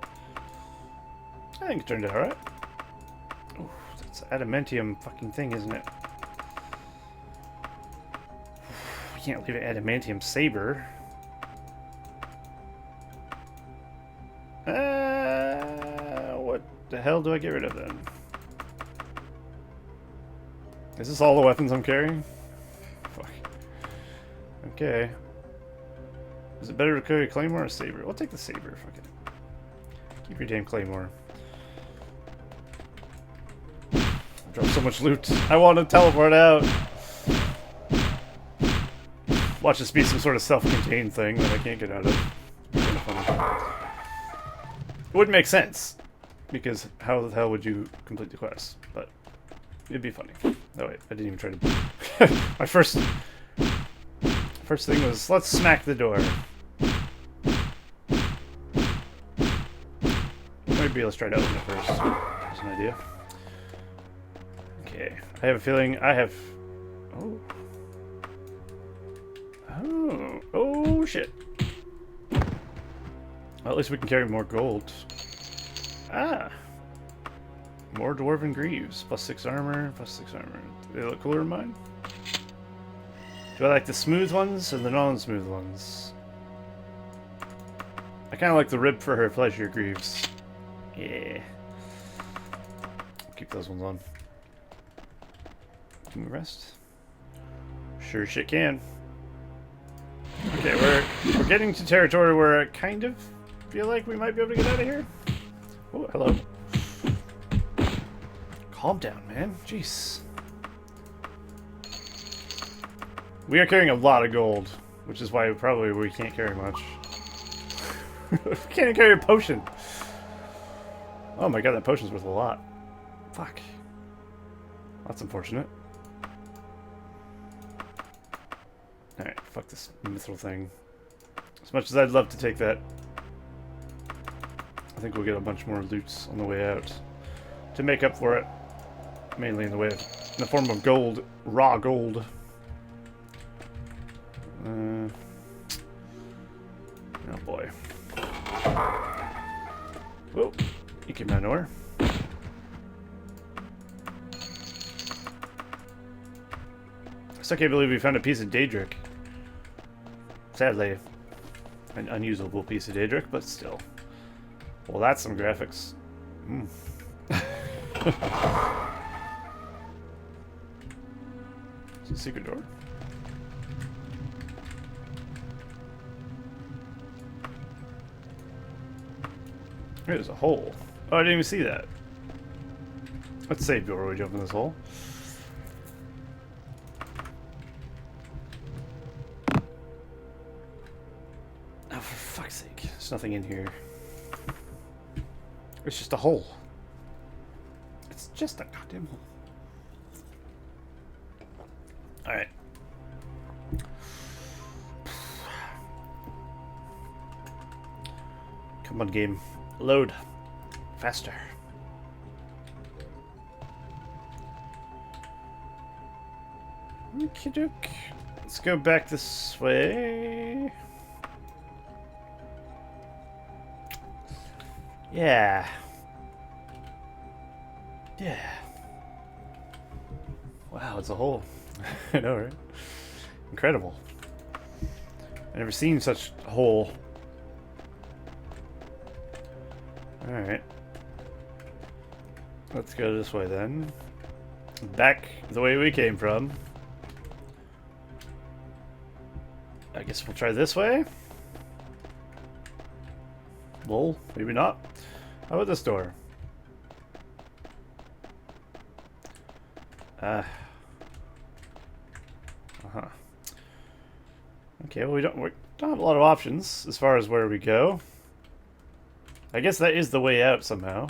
I think it turned out alright. Ooh, that's adamantium fucking thing, isn't it? Can't leave an adamantium saber. What the hell do I get rid of then? Is this all the weapons I'm carrying? Fuck. Okay. Is it better to carry a claymore or a saber? We'll take the saber. Fuck it. Keep your damn claymore. I dropped so much loot. I want to teleport out. Watch this be some sort of self-contained thing that I can't get out of. It's kind of funny. It wouldn't make sense, because how the hell would you complete the quest? But it'd be funny. Oh wait, I didn't even try to... My first thing was, let's smack the door. Maybe let's try to open it first. That's an idea. Okay, I have a feeling I have... Oh... Oh, shit. Well, at least we can carry more gold. Ah. More Dwarven Greaves. +6 armor, +6 armor. Do they look cooler than mine? Do I like the smooth ones or the non-smooth ones? I kind of like the rib for her pleasure Greaves. Yeah. I'll keep those ones on. Can we rest? Sure shit can. Okay, We're getting to territory where I kind of feel like we might be able to get out of here. Oh, hello. Calm down, man. Jeez. We are carrying a lot of gold, which is why probably we can't carry much. We can't even carry a potion. Oh my god, that potion's worth a lot. Fuck. That's unfortunate. Alright, fuck this mithril thing. As much as I'd love to take that, I think we'll get a bunch more loots on the way out to make up for it. Mainly in the form of gold, raw gold. Oh boy. Whoa, you came out of nowhere. I still can't believe we found a piece of Daedric. Sadly, an unusable piece of Daedric, but still. Well, that's some graphics. Mm. It's a secret door. There's a hole. Oh, I didn't even see that. Let's save before we jump in this hole. Oh, for fuck's sake. There's nothing in here. It's just a hole. It's just a goddamn hole. Alright. Come on, game. Load. Faster. Okie doke. Let's go back this way. Yeah. Yeah. Wow, it's a hole. I know, right? Incredible. I've never seen such a hole. Alright. Let's go this way then. Back the way we came from. I guess we'll try this way. Lol, maybe not. How about this door? Uh-huh. Okay, well we don't have a lot of options as far as where we go. I guess that is the way out somehow.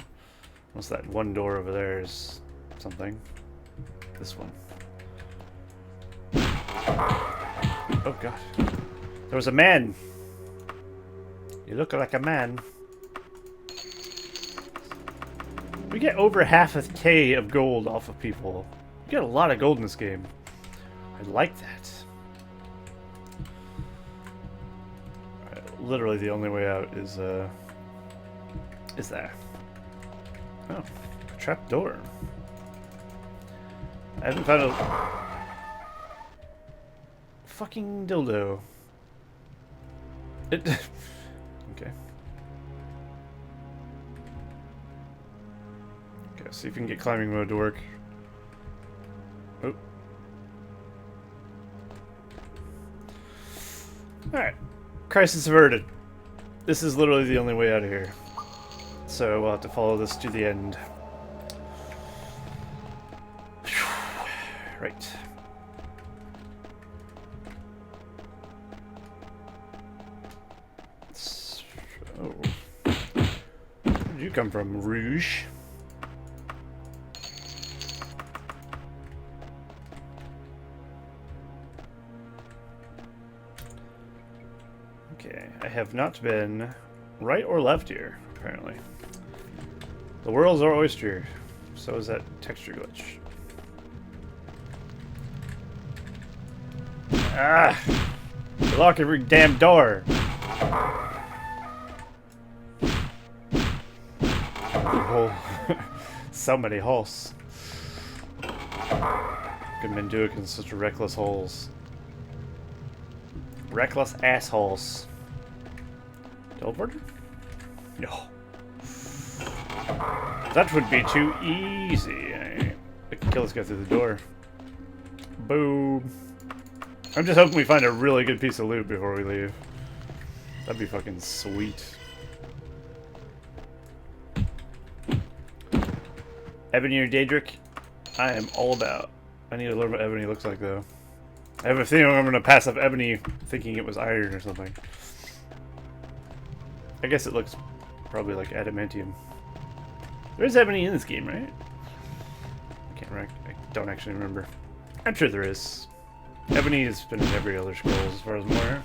Unless that one door over there is something. This one. Oh god. There was a man! You look like a man. We get over half a K of gold off of people. We get a lot of gold in this game. I like that. Literally the only way out is there. Oh, a trap door. I haven't found a fucking dildo. It okay. Okay, see if we can get climbing mode to work. Oh. Alright. Crisis averted. This is literally the only way out of here. So we'll have to follow this to the end. Right. So, where did you come from, Rouge? Okay, I have not been right or left here, apparently. The world's our oyster. So is that texture glitch. Ah! Lock every damn door! Oh, so many holes. Good men do it in such reckless holes. Reckless assholes. Teleport? No. That would be too easy. I can kill this guy through the door. Boom. I'm just hoping we find a really good piece of loot before we leave. That'd be fucking sweet. Ebony or Daedric? I am all about. I need to learn what Ebony looks like, though. I have a feeling I'm going to pass up Ebony thinking it was iron or something. I guess it looks probably like adamantium. There's Ebony in this game, right? I don't actually remember. I'm sure there is. Ebony has been in every other scroll as far as I'm aware.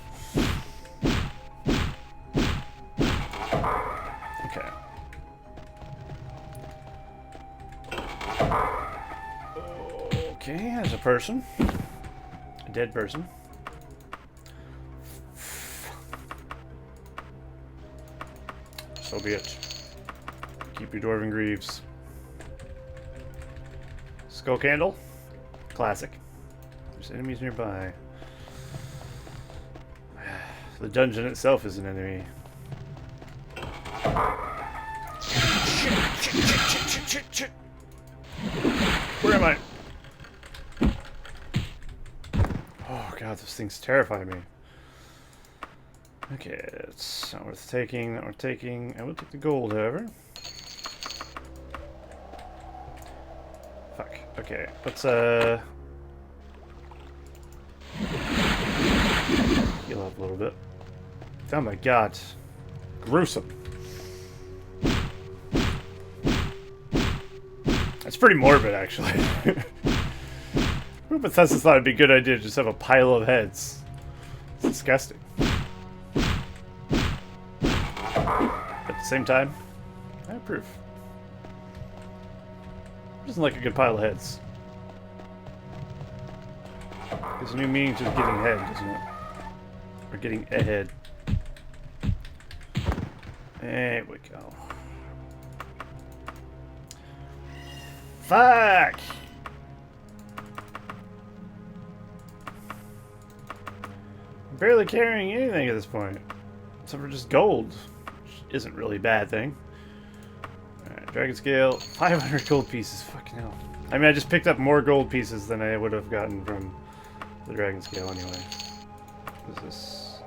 Okay. Okay, there's a person. A dead person. So be it. Keep your Dwarven Greaves. Skull candle. Classic. There's enemies nearby. The dungeon itself is an enemy. Shit. Where am I? Oh god, those things terrify me. Okay, it's not worth taking, not worth taking. I will take the gold, however. Fuck. Okay, let's heal up a little bit. Oh my god. Gruesome. That's pretty morbid, actually. Bethesda thought it'd be a good idea to just have a pile of heads. It's disgusting. At the same time, I approve. Doesn't like a good pile of heads. There's a new meaning to getting head, doesn't it? Or getting ahead. There we go. Fuck! I'm barely carrying anything at this point. Except for just gold. Which isn't really a bad thing. Alright, dragon scale. 500 gold pieces. Fucking hell. I mean, I just picked up more gold pieces than I would have gotten from the dragon scale anyway. What is this?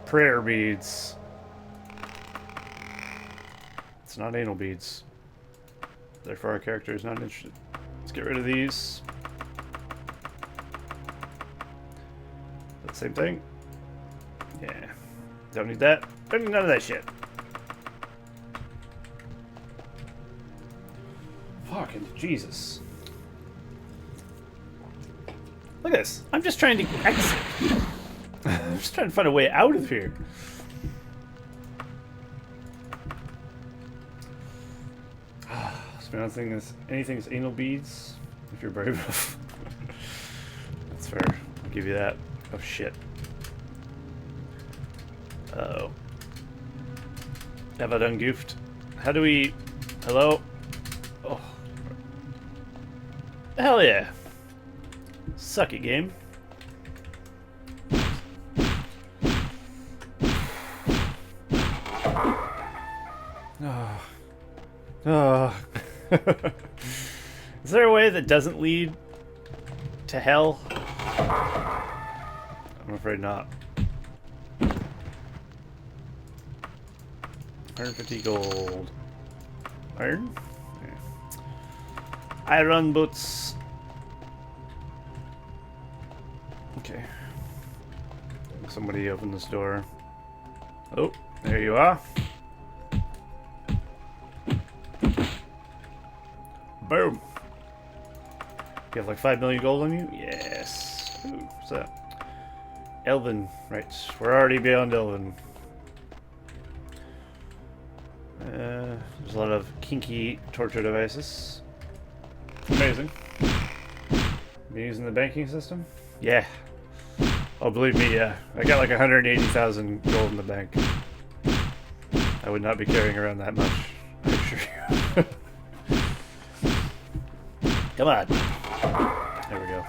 Prayer beads. It's not anal beads. Therefore, our character is not interested. Let's get rid of these. The same thing. Yeah. Don't need that. Don't need none of that shit. Fucking Jesus. Look at this. I'm just trying to exit. I'm just trying to find a way out of here. I don't think anything's anal beads, if you're brave enough. That's fair. I'll give you that. Oh shit. Uh-oh. Have I done goofed? How do we... Hello? Oh. Hell yeah. Suck it, game. Oh. Oh. Is there a way that doesn't lead to hell? I'm afraid not. 150 gold. Iron? Yeah. Iron boots. Okay. Somebody open this door. Oh, there you are. Boom. You have like 5 million gold on you? Yes. Ooh, what's that? Elven. Right. We're already beyond Elven. There's a lot of kinky torture devices. Amazing. Been using the banking system? Yeah. Oh, believe me, yeah. I got like 180,000 gold in the bank. I would not be carrying around that much, I assure you. Come on. There we go.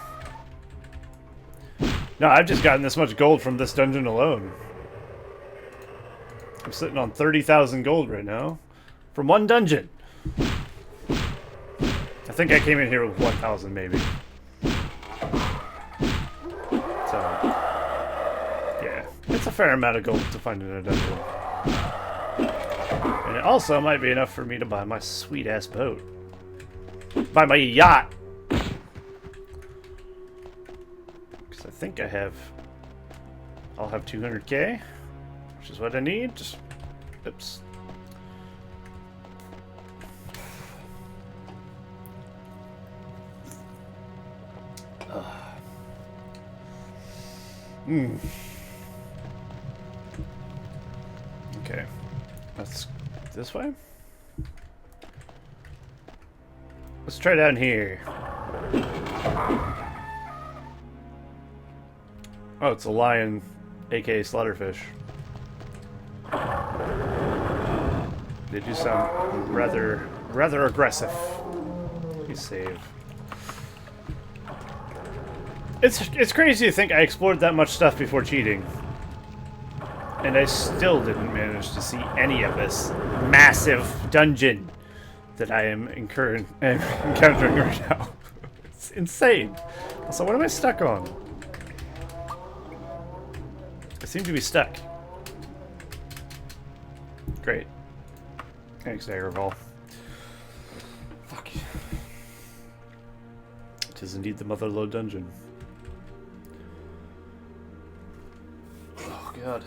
No, I've just gotten this much gold from this dungeon alone. I'm sitting on 30,000 gold right now. From one dungeon. I think I came in here with 1,000 maybe. So, yeah. It's a fair amount of gold to find in a dungeon. And it also might be enough for me to buy my sweet-ass boat. Buy my yacht! Because I think I'll have 200k, which is what I need. Just, oops. Okay, let's this way. Let's try down here. Oh, it's a lion, aka slaughterfish. They do sound rather aggressive. Please save. It's crazy to think I explored that much stuff before cheating. And I still didn't manage to see any of this massive dungeon that I am encountering right now. It's insane. Also, what am I stuck on? I seem to be stuck. Great. Thanks, Daggerfall. Fuck. It is indeed the Motherlode dungeon. Oh, God.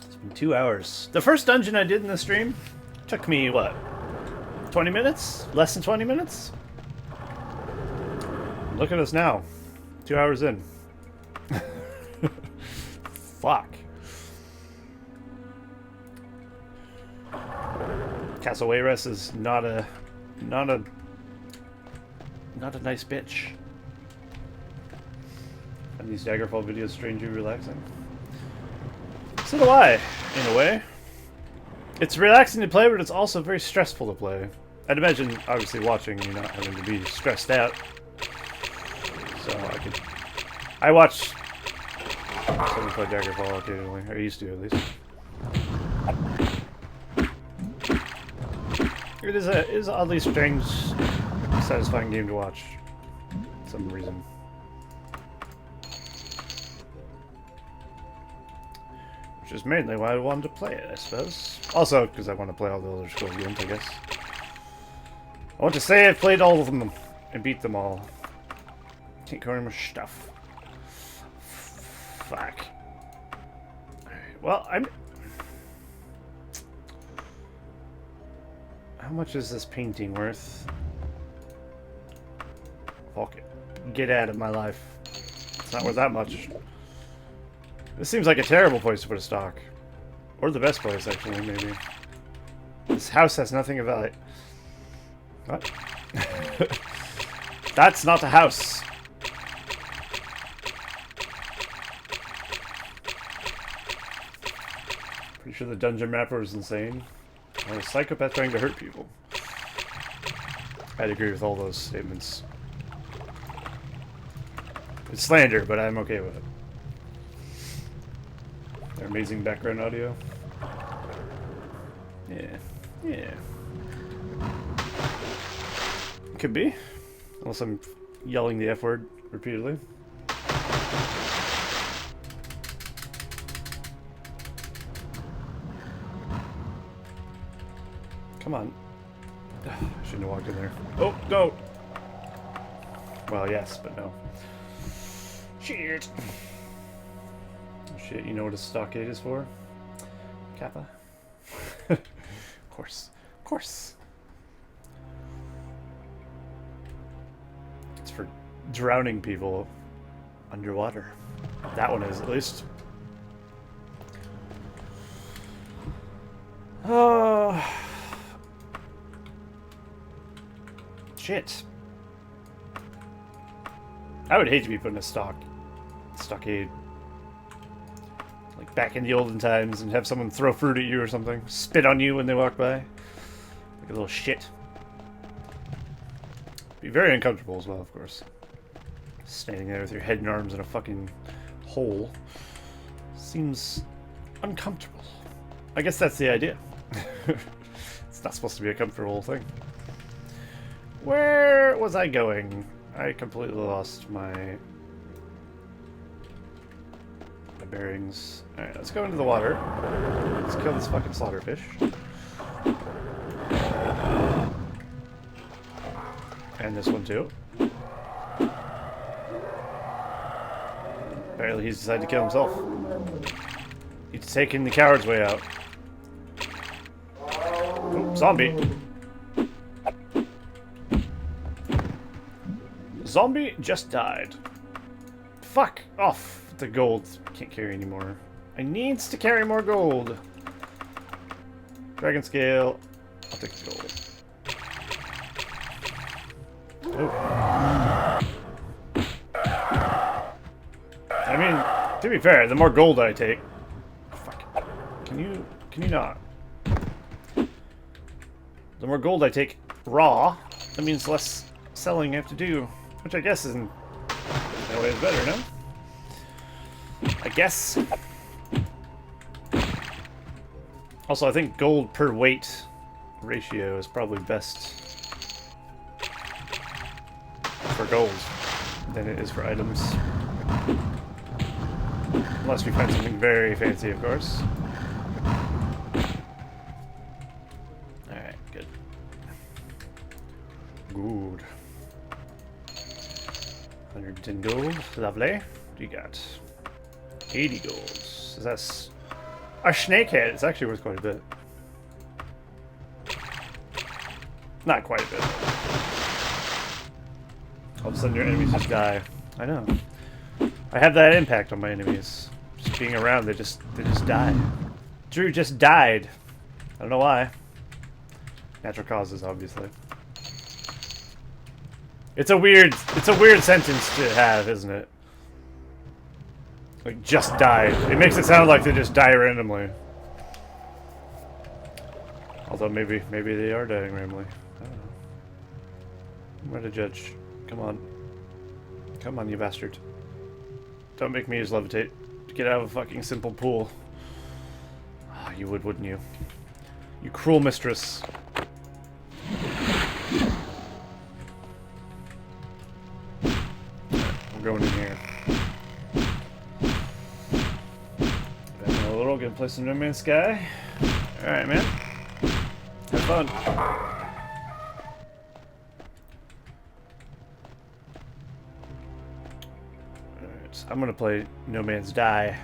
It's been 2 hours. The first dungeon I did in the stream took me, what, 20 minutes? Less than 20 minutes? Look at us now. 2 hours in. Fuck. Castle Wayrest is not a nice bitch. And these Daggerfall videos strangely relaxing. So do I, in a way. It's relaxing to play, but it's also very stressful to play. I'd imagine, obviously, watching, you're not having to be stressed out. So I watch someone play Daggerfall occasionally, or used to at least. It is an oddly strange, satisfying game to watch for some reason. Which is mainly why I wanted to play it, I suppose. Also, because I want to play all the Elder Scrolls games, I guess. I want to say I've played all of them and beat them all. Can't cover my stuff. Fuck. Alright, well, how much is this painting worth? Fuck it. Get out of my life. It's not worth that much. This seems like a terrible place to put a stock. Or the best place, actually, maybe. This house has nothing of value. What? That's not a house. Pretty sure the dungeon mapper is insane. Or a psychopath trying to hurt people. I'd agree with all those statements. It's slander, but I'm okay with it. Their amazing background audio. Yeah. Yeah. Could be. Unless I'm yelling the F word repeatedly. Come on. I shouldn't have walked in there. Oh, no! Well, yes, but no. Shit! Shit, you know what a stockade is for? Kappa? Of course. Of course. It's for drowning people underwater. That one is, at least. Oh. Shit. I would hate to be put in a stockade. Like back in the olden times and have someone throw fruit at you or something. Spit on you when they walk by. Like a little shit. Be very uncomfortable as well, of course. Standing there with your head and arms in a fucking hole. Seems uncomfortable. I guess that's the idea. It's not supposed to be a comfortable thing. Where was I going? I completely lost my bearings. Alright, let's go into the water. Let's kill this fucking slaughterfish. And this one too. Apparently he's decided to kill himself. He's taking the coward's way out. Oh, zombie. Zombie just died. Fuck off. The gold. Can't carry anymore. I needs to carry more gold. Dragon scale. I'll take the gold. Oh. I mean, to be fair, the more gold I take. Fuck. Can you not? The more gold I take raw, that means less selling I have to do. Which I guess is in no way is better, no? I guess. Also, I think gold per weight ratio is probably best for gold than it is for items. Unless we find something very fancy, of course. Alright, good. Good. 110 gold. Lovely. What do you got? 80 gold. Is that a snake head? It's actually worth quite a bit. Not quite a bit. All of a sudden your enemies just die. I know. I have that impact on my enemies. Just being around, they just die. Drew just died. I don't know why. Natural causes, obviously. It's a weird sentence to have, isn't it? Like, just died. It makes it sound like they just die randomly. Although maybe they are dying randomly. I don't know. I'm going to judge. Come on. Come on, you bastard. Don't make me use levitate to get out of a fucking simple pool. Oh, you would, wouldn't you? You cruel mistress. I'm going in here. Back a little, gonna play some No Man's Sky. Alright, man. Have fun. Alright, I'm gonna play No Man's Die.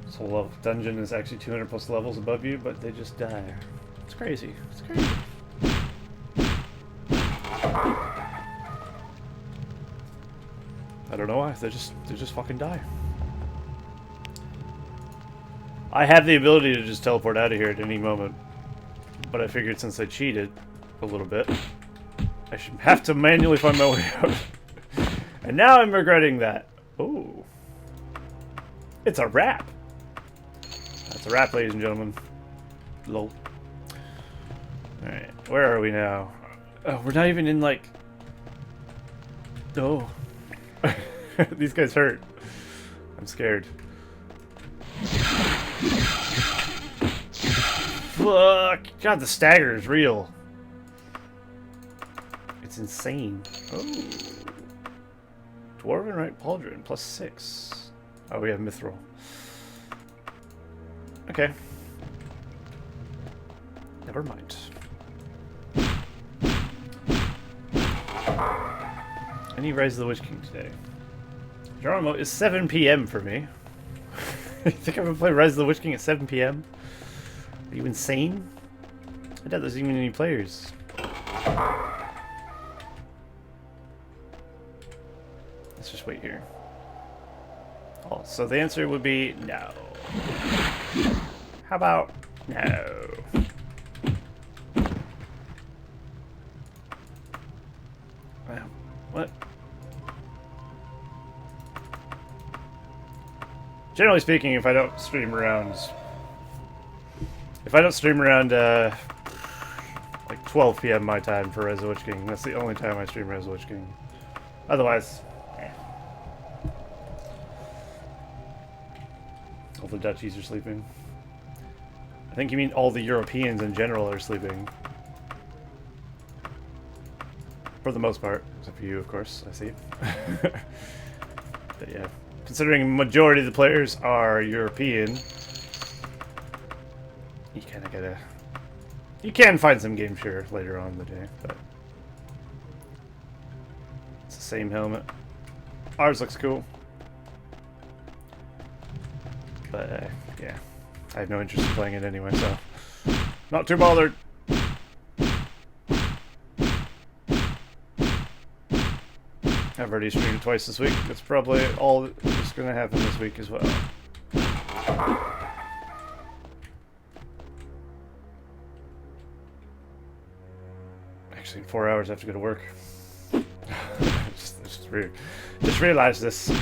This whole dungeon is actually 200 plus levels above you, but they just die. It's crazy. It's crazy. I don't know why. They just fucking die. I have the ability to just teleport out of here at any moment, but I figured since I cheated a little bit, I should have to manually find my way out. And now I'm regretting that. Ooh. It's a wrap. That's a wrap, ladies and gentlemen. Lol. Alright, where are we now? Oh, we're not even in, like... Oh. These guys hurt. I'm scared. Fuck! God, the stagger is real. It's insane. Oh. Dwarven right pauldron, +6. Oh, we have mithril. Okay. Never mind. I need Rise of the Witch King today. Geronimo, it's 7 p.m. for me. You think I'm gonna play Rise of the Witch King at 7 p.m.? Are you insane? I doubt there's even any players. Let's just wait here. Oh, so the answer would be no. How about no? What? Generally speaking, if I don't stream around like 12 p.m. my time for Rise of the Witch King, that's the only time I stream Rise of the Witch King. Otherwise, all the Dutchies are sleeping. I think you mean all the Europeans in general are sleeping. For the most part. Except for you, of course, I see. But yeah. Considering majority of the players are European, you kind of gotta... You can find some game share later on in the day, but... It's the same helmet. Ours looks cool. But, yeah. I have no interest in playing it anyway, so... Not too bothered. I've already streamed twice this week. That's probably all that's going to happen this week as well. Actually, in 4 hours I have to go to work. just realized this. Ugh.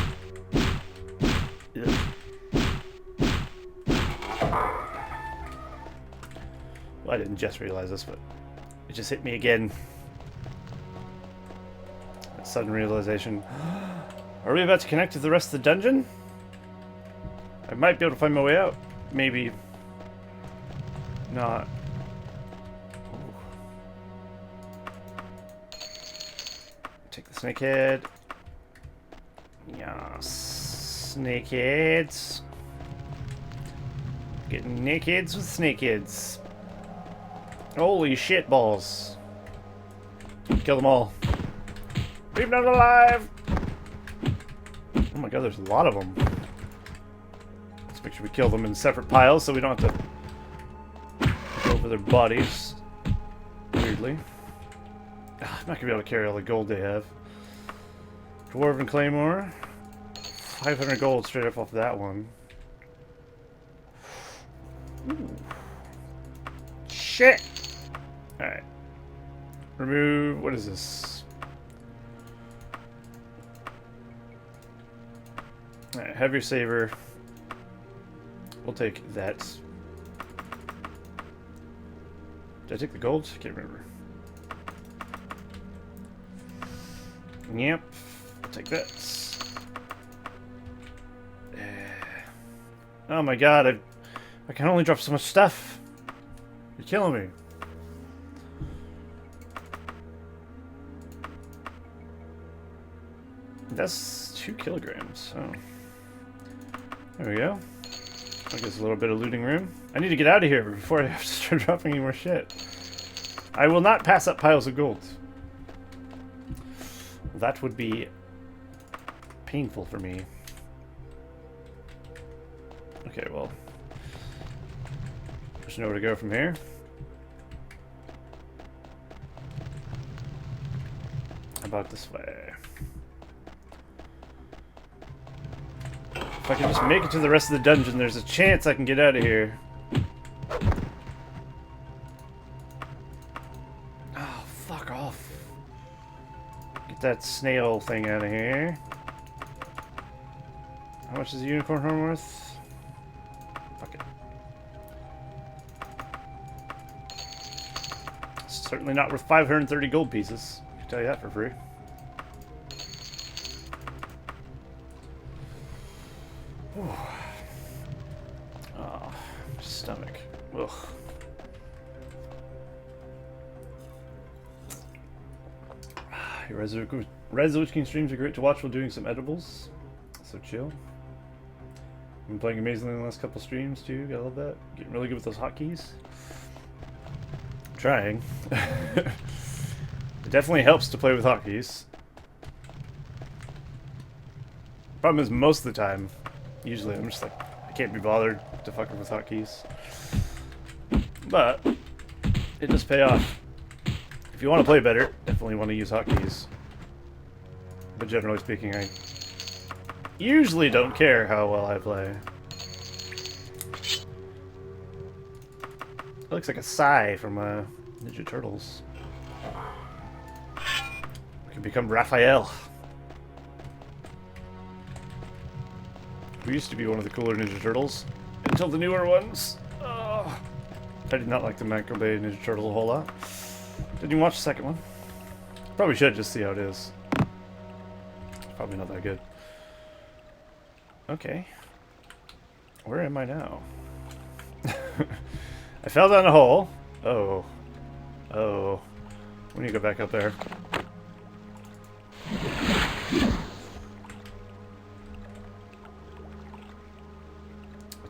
Well, I didn't just realize this, but it just hit me again. Sudden realization. Are we about to connect to the rest of the dungeon? I might be able to find my way out. Maybe not. Ooh. Take the snake head. Yeah, snake heads. Getting nakeds with snake heads. Holy shit balls. Kill them all. Leave them alive! Oh my god, there's a lot of them. Let's make sure we kill them in separate piles so we don't have to go over their bodies. Weirdly. I'm not going to be able to carry all the gold they have. Dwarven Claymore. 500 gold straight up off that one. Ooh. Shit! Alright. Remove... What is this? Alright, have your saver. We'll take that. Did I take the gold? I can't remember. Yep. I'll take that. Oh my god, I can only drop so much stuff. You're killing me. That's 2 kilograms. Oh. There we go. I guess a little bit of looting room. I need to get out of here before I have to start dropping any more shit. I will not pass up piles of gold. That would be painful for me. Okay, well. There's nowhere to go from here. How about this way? If I can just make it to the rest of the dungeon, there's a chance I can get out of here. Oh, fuck off. Get that snail thing out of here. How much is the unicorn horn worth? Fuck it. It's certainly not worth 530 gold pieces. I can tell you that for free. Oh, stomach. Ugh. Your Resolution streams are great to watch while doing some edibles. So chill. I've been playing amazingly in the last couple streams too. Gotta love that. Getting really good with those hotkeys. Trying. It definitely helps to play with hotkeys. Problem is, most of the time, usually I'm just like, I can't be bothered to fucking with hotkeys. But it does pay off. If you want to play better, definitely want to use hotkeys. But generally speaking, I usually don't care how well I play. It looks like a sigh from Ninja Turtles. We can become Raphael. We used to be one of the cooler Ninja Turtles until the newer ones. Oh, I did not like the Micro Bay Ninja Turtle a whole lot. Didn't even watch the second one. Probably should just see how it is. It's probably not that good. Okay. Where am I now? I fell down a hole. Oh. Oh. We need to go back up there.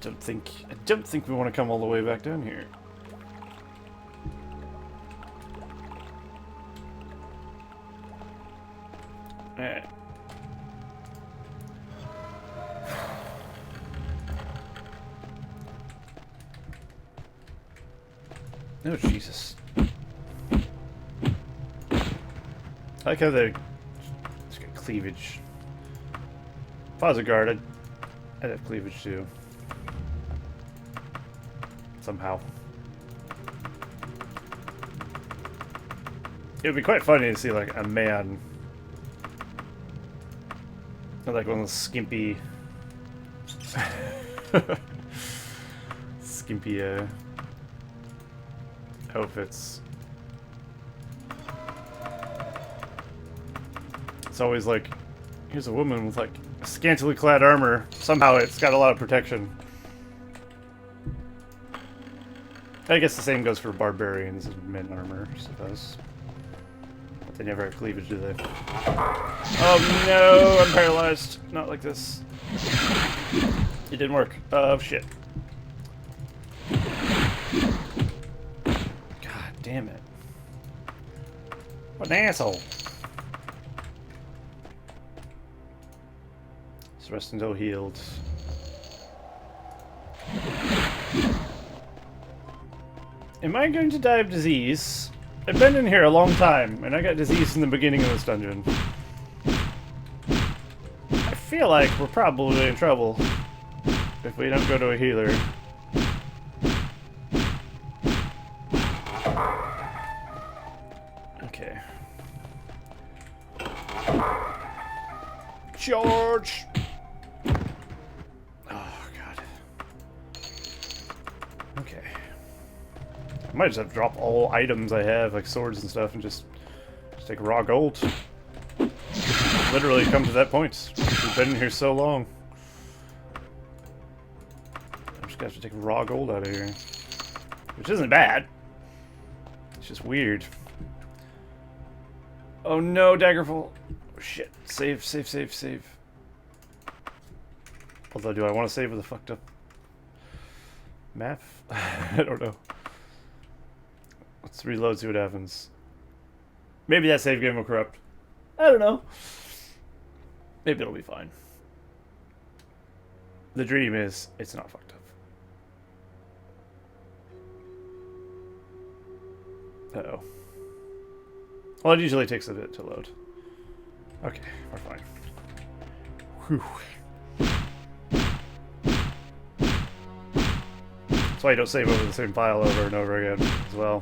don't think we want to come all the way back down here. Alright. Oh, Jesus. I like how they just got cleavage. If I was a guard, I'd have cleavage too. Somehow. It would be quite funny to see, like, a man. Like one of those skimpy. skimpy, outfits. It's always like, here's a woman with like scantily clad armor. Somehow it's got a lot of protection. I guess the same goes for barbarians and men armor, I suppose. But they never have cleavage, do they? Oh no, I'm paralyzed. Not like this. It didn't work. Oh shit. Damn it. What an asshole. Just rest until healed. Am I going to die of disease? I've been in here a long time, and I got disease in the beginning of this dungeon. I feel like we're probably in trouble if we don't go to a healer. Okay. Charge! Oh, God. Okay. I might just have to drop all items I have, like swords and stuff, and just take raw gold. Literally come to that point. We've been in here so long. I'm just gonna have to take raw gold out of here. Which isn't bad. It's just weird. Oh no, Daggerfall. Oh, shit. Save, save, save, save. Although, do I want to save with a fucked up map? I don't know. Let's reload, see what happens. Maybe that save game will corrupt. I don't know. Maybe it'll be fine. The dream is, it's not fucked up. Uh-oh. Well, it usually takes a bit to load. Okay, we're fine. Whew. That's why you don't save over the same file over and over again as well.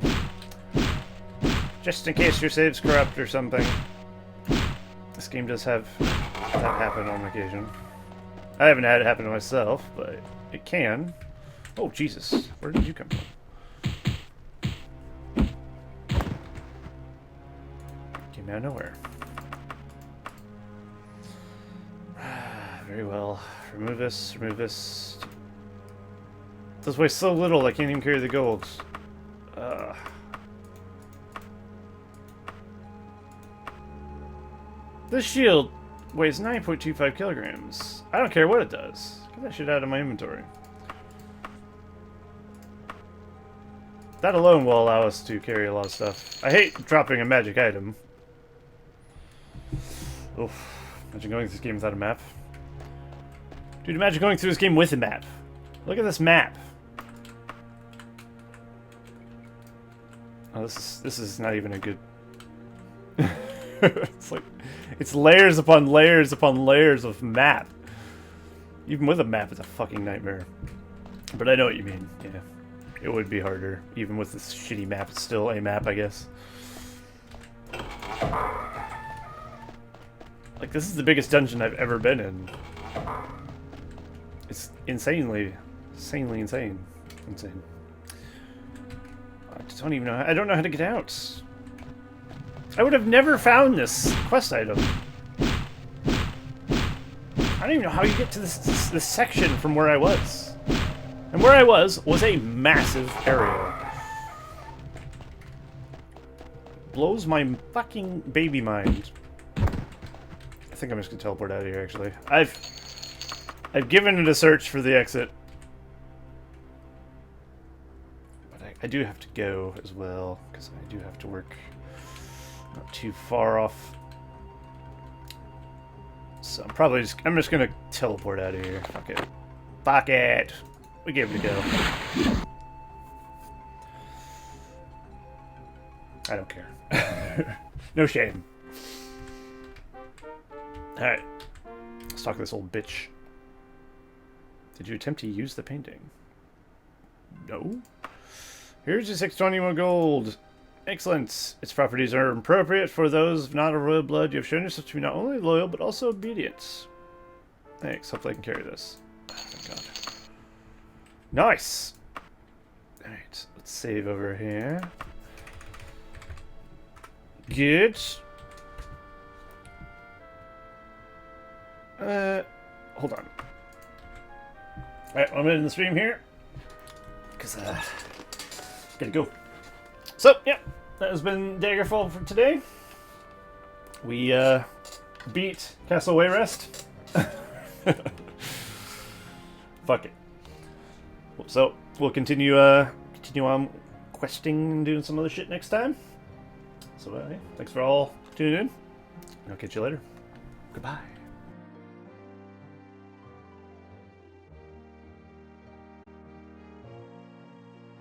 Just in case your save's corrupt or something. This game does have that happen on occasion. I haven't had it happen to myself, but it can. Oh, Jesus. Where did you come from? Came out of nowhere. Very well. Remove this, remove this. This weighs so little I can't even carry the gold. This shield weighs 9.25 kilograms. I don't care what it does. Get that shit out of my inventory. That alone will allow us to carry a lot of stuff. I hate dropping a magic item. Oof. Imagine going through this game without a map. Dude, imagine going through this game with a map. Look at this map. Oh, this is not even a good... It's like... It's layers upon layers upon layers of map. Even with a map, it's a fucking nightmare. But I know what you mean, yeah. It would be harder. Even with this shitty map, it's still a map, I guess. Like, this is the biggest dungeon I've ever been in. It's insanely insane. Insane. I don't even know. I don't know how to get out. I would have never found this quest item. I don't even know how you get to this section from where I was. And where I was a massive area. Blows my fucking baby mind. I think I'm just gonna teleport out of here, actually. I've given it a search for the exit. I do have to go as well, because I do have to work not too far off. So I'm just gonna teleport out of here. Fuck it. Fuck it! We gave it a go. I don't care. No shame. Alright. Let's talk to this old bitch. Did you attempt to use the painting? No. Here's your 621 gold. Excellent. Its properties are appropriate for those of not of royal blood. You have shown yourself to be not only loyal, but also obedient. Thanks. Hopefully I can carry this. Oh, thank God. Nice. Alright. Let's save over here. Good. Hold on. Alright, I'm in the stream here. Because, gotta go. So, yeah, that has been Daggerfall for today. We, beat Castle Wayrest. Fuck it. So, we'll continue on questing and doing some other shit next time. So, thanks for all tuning in. I'll catch you later. Goodbye.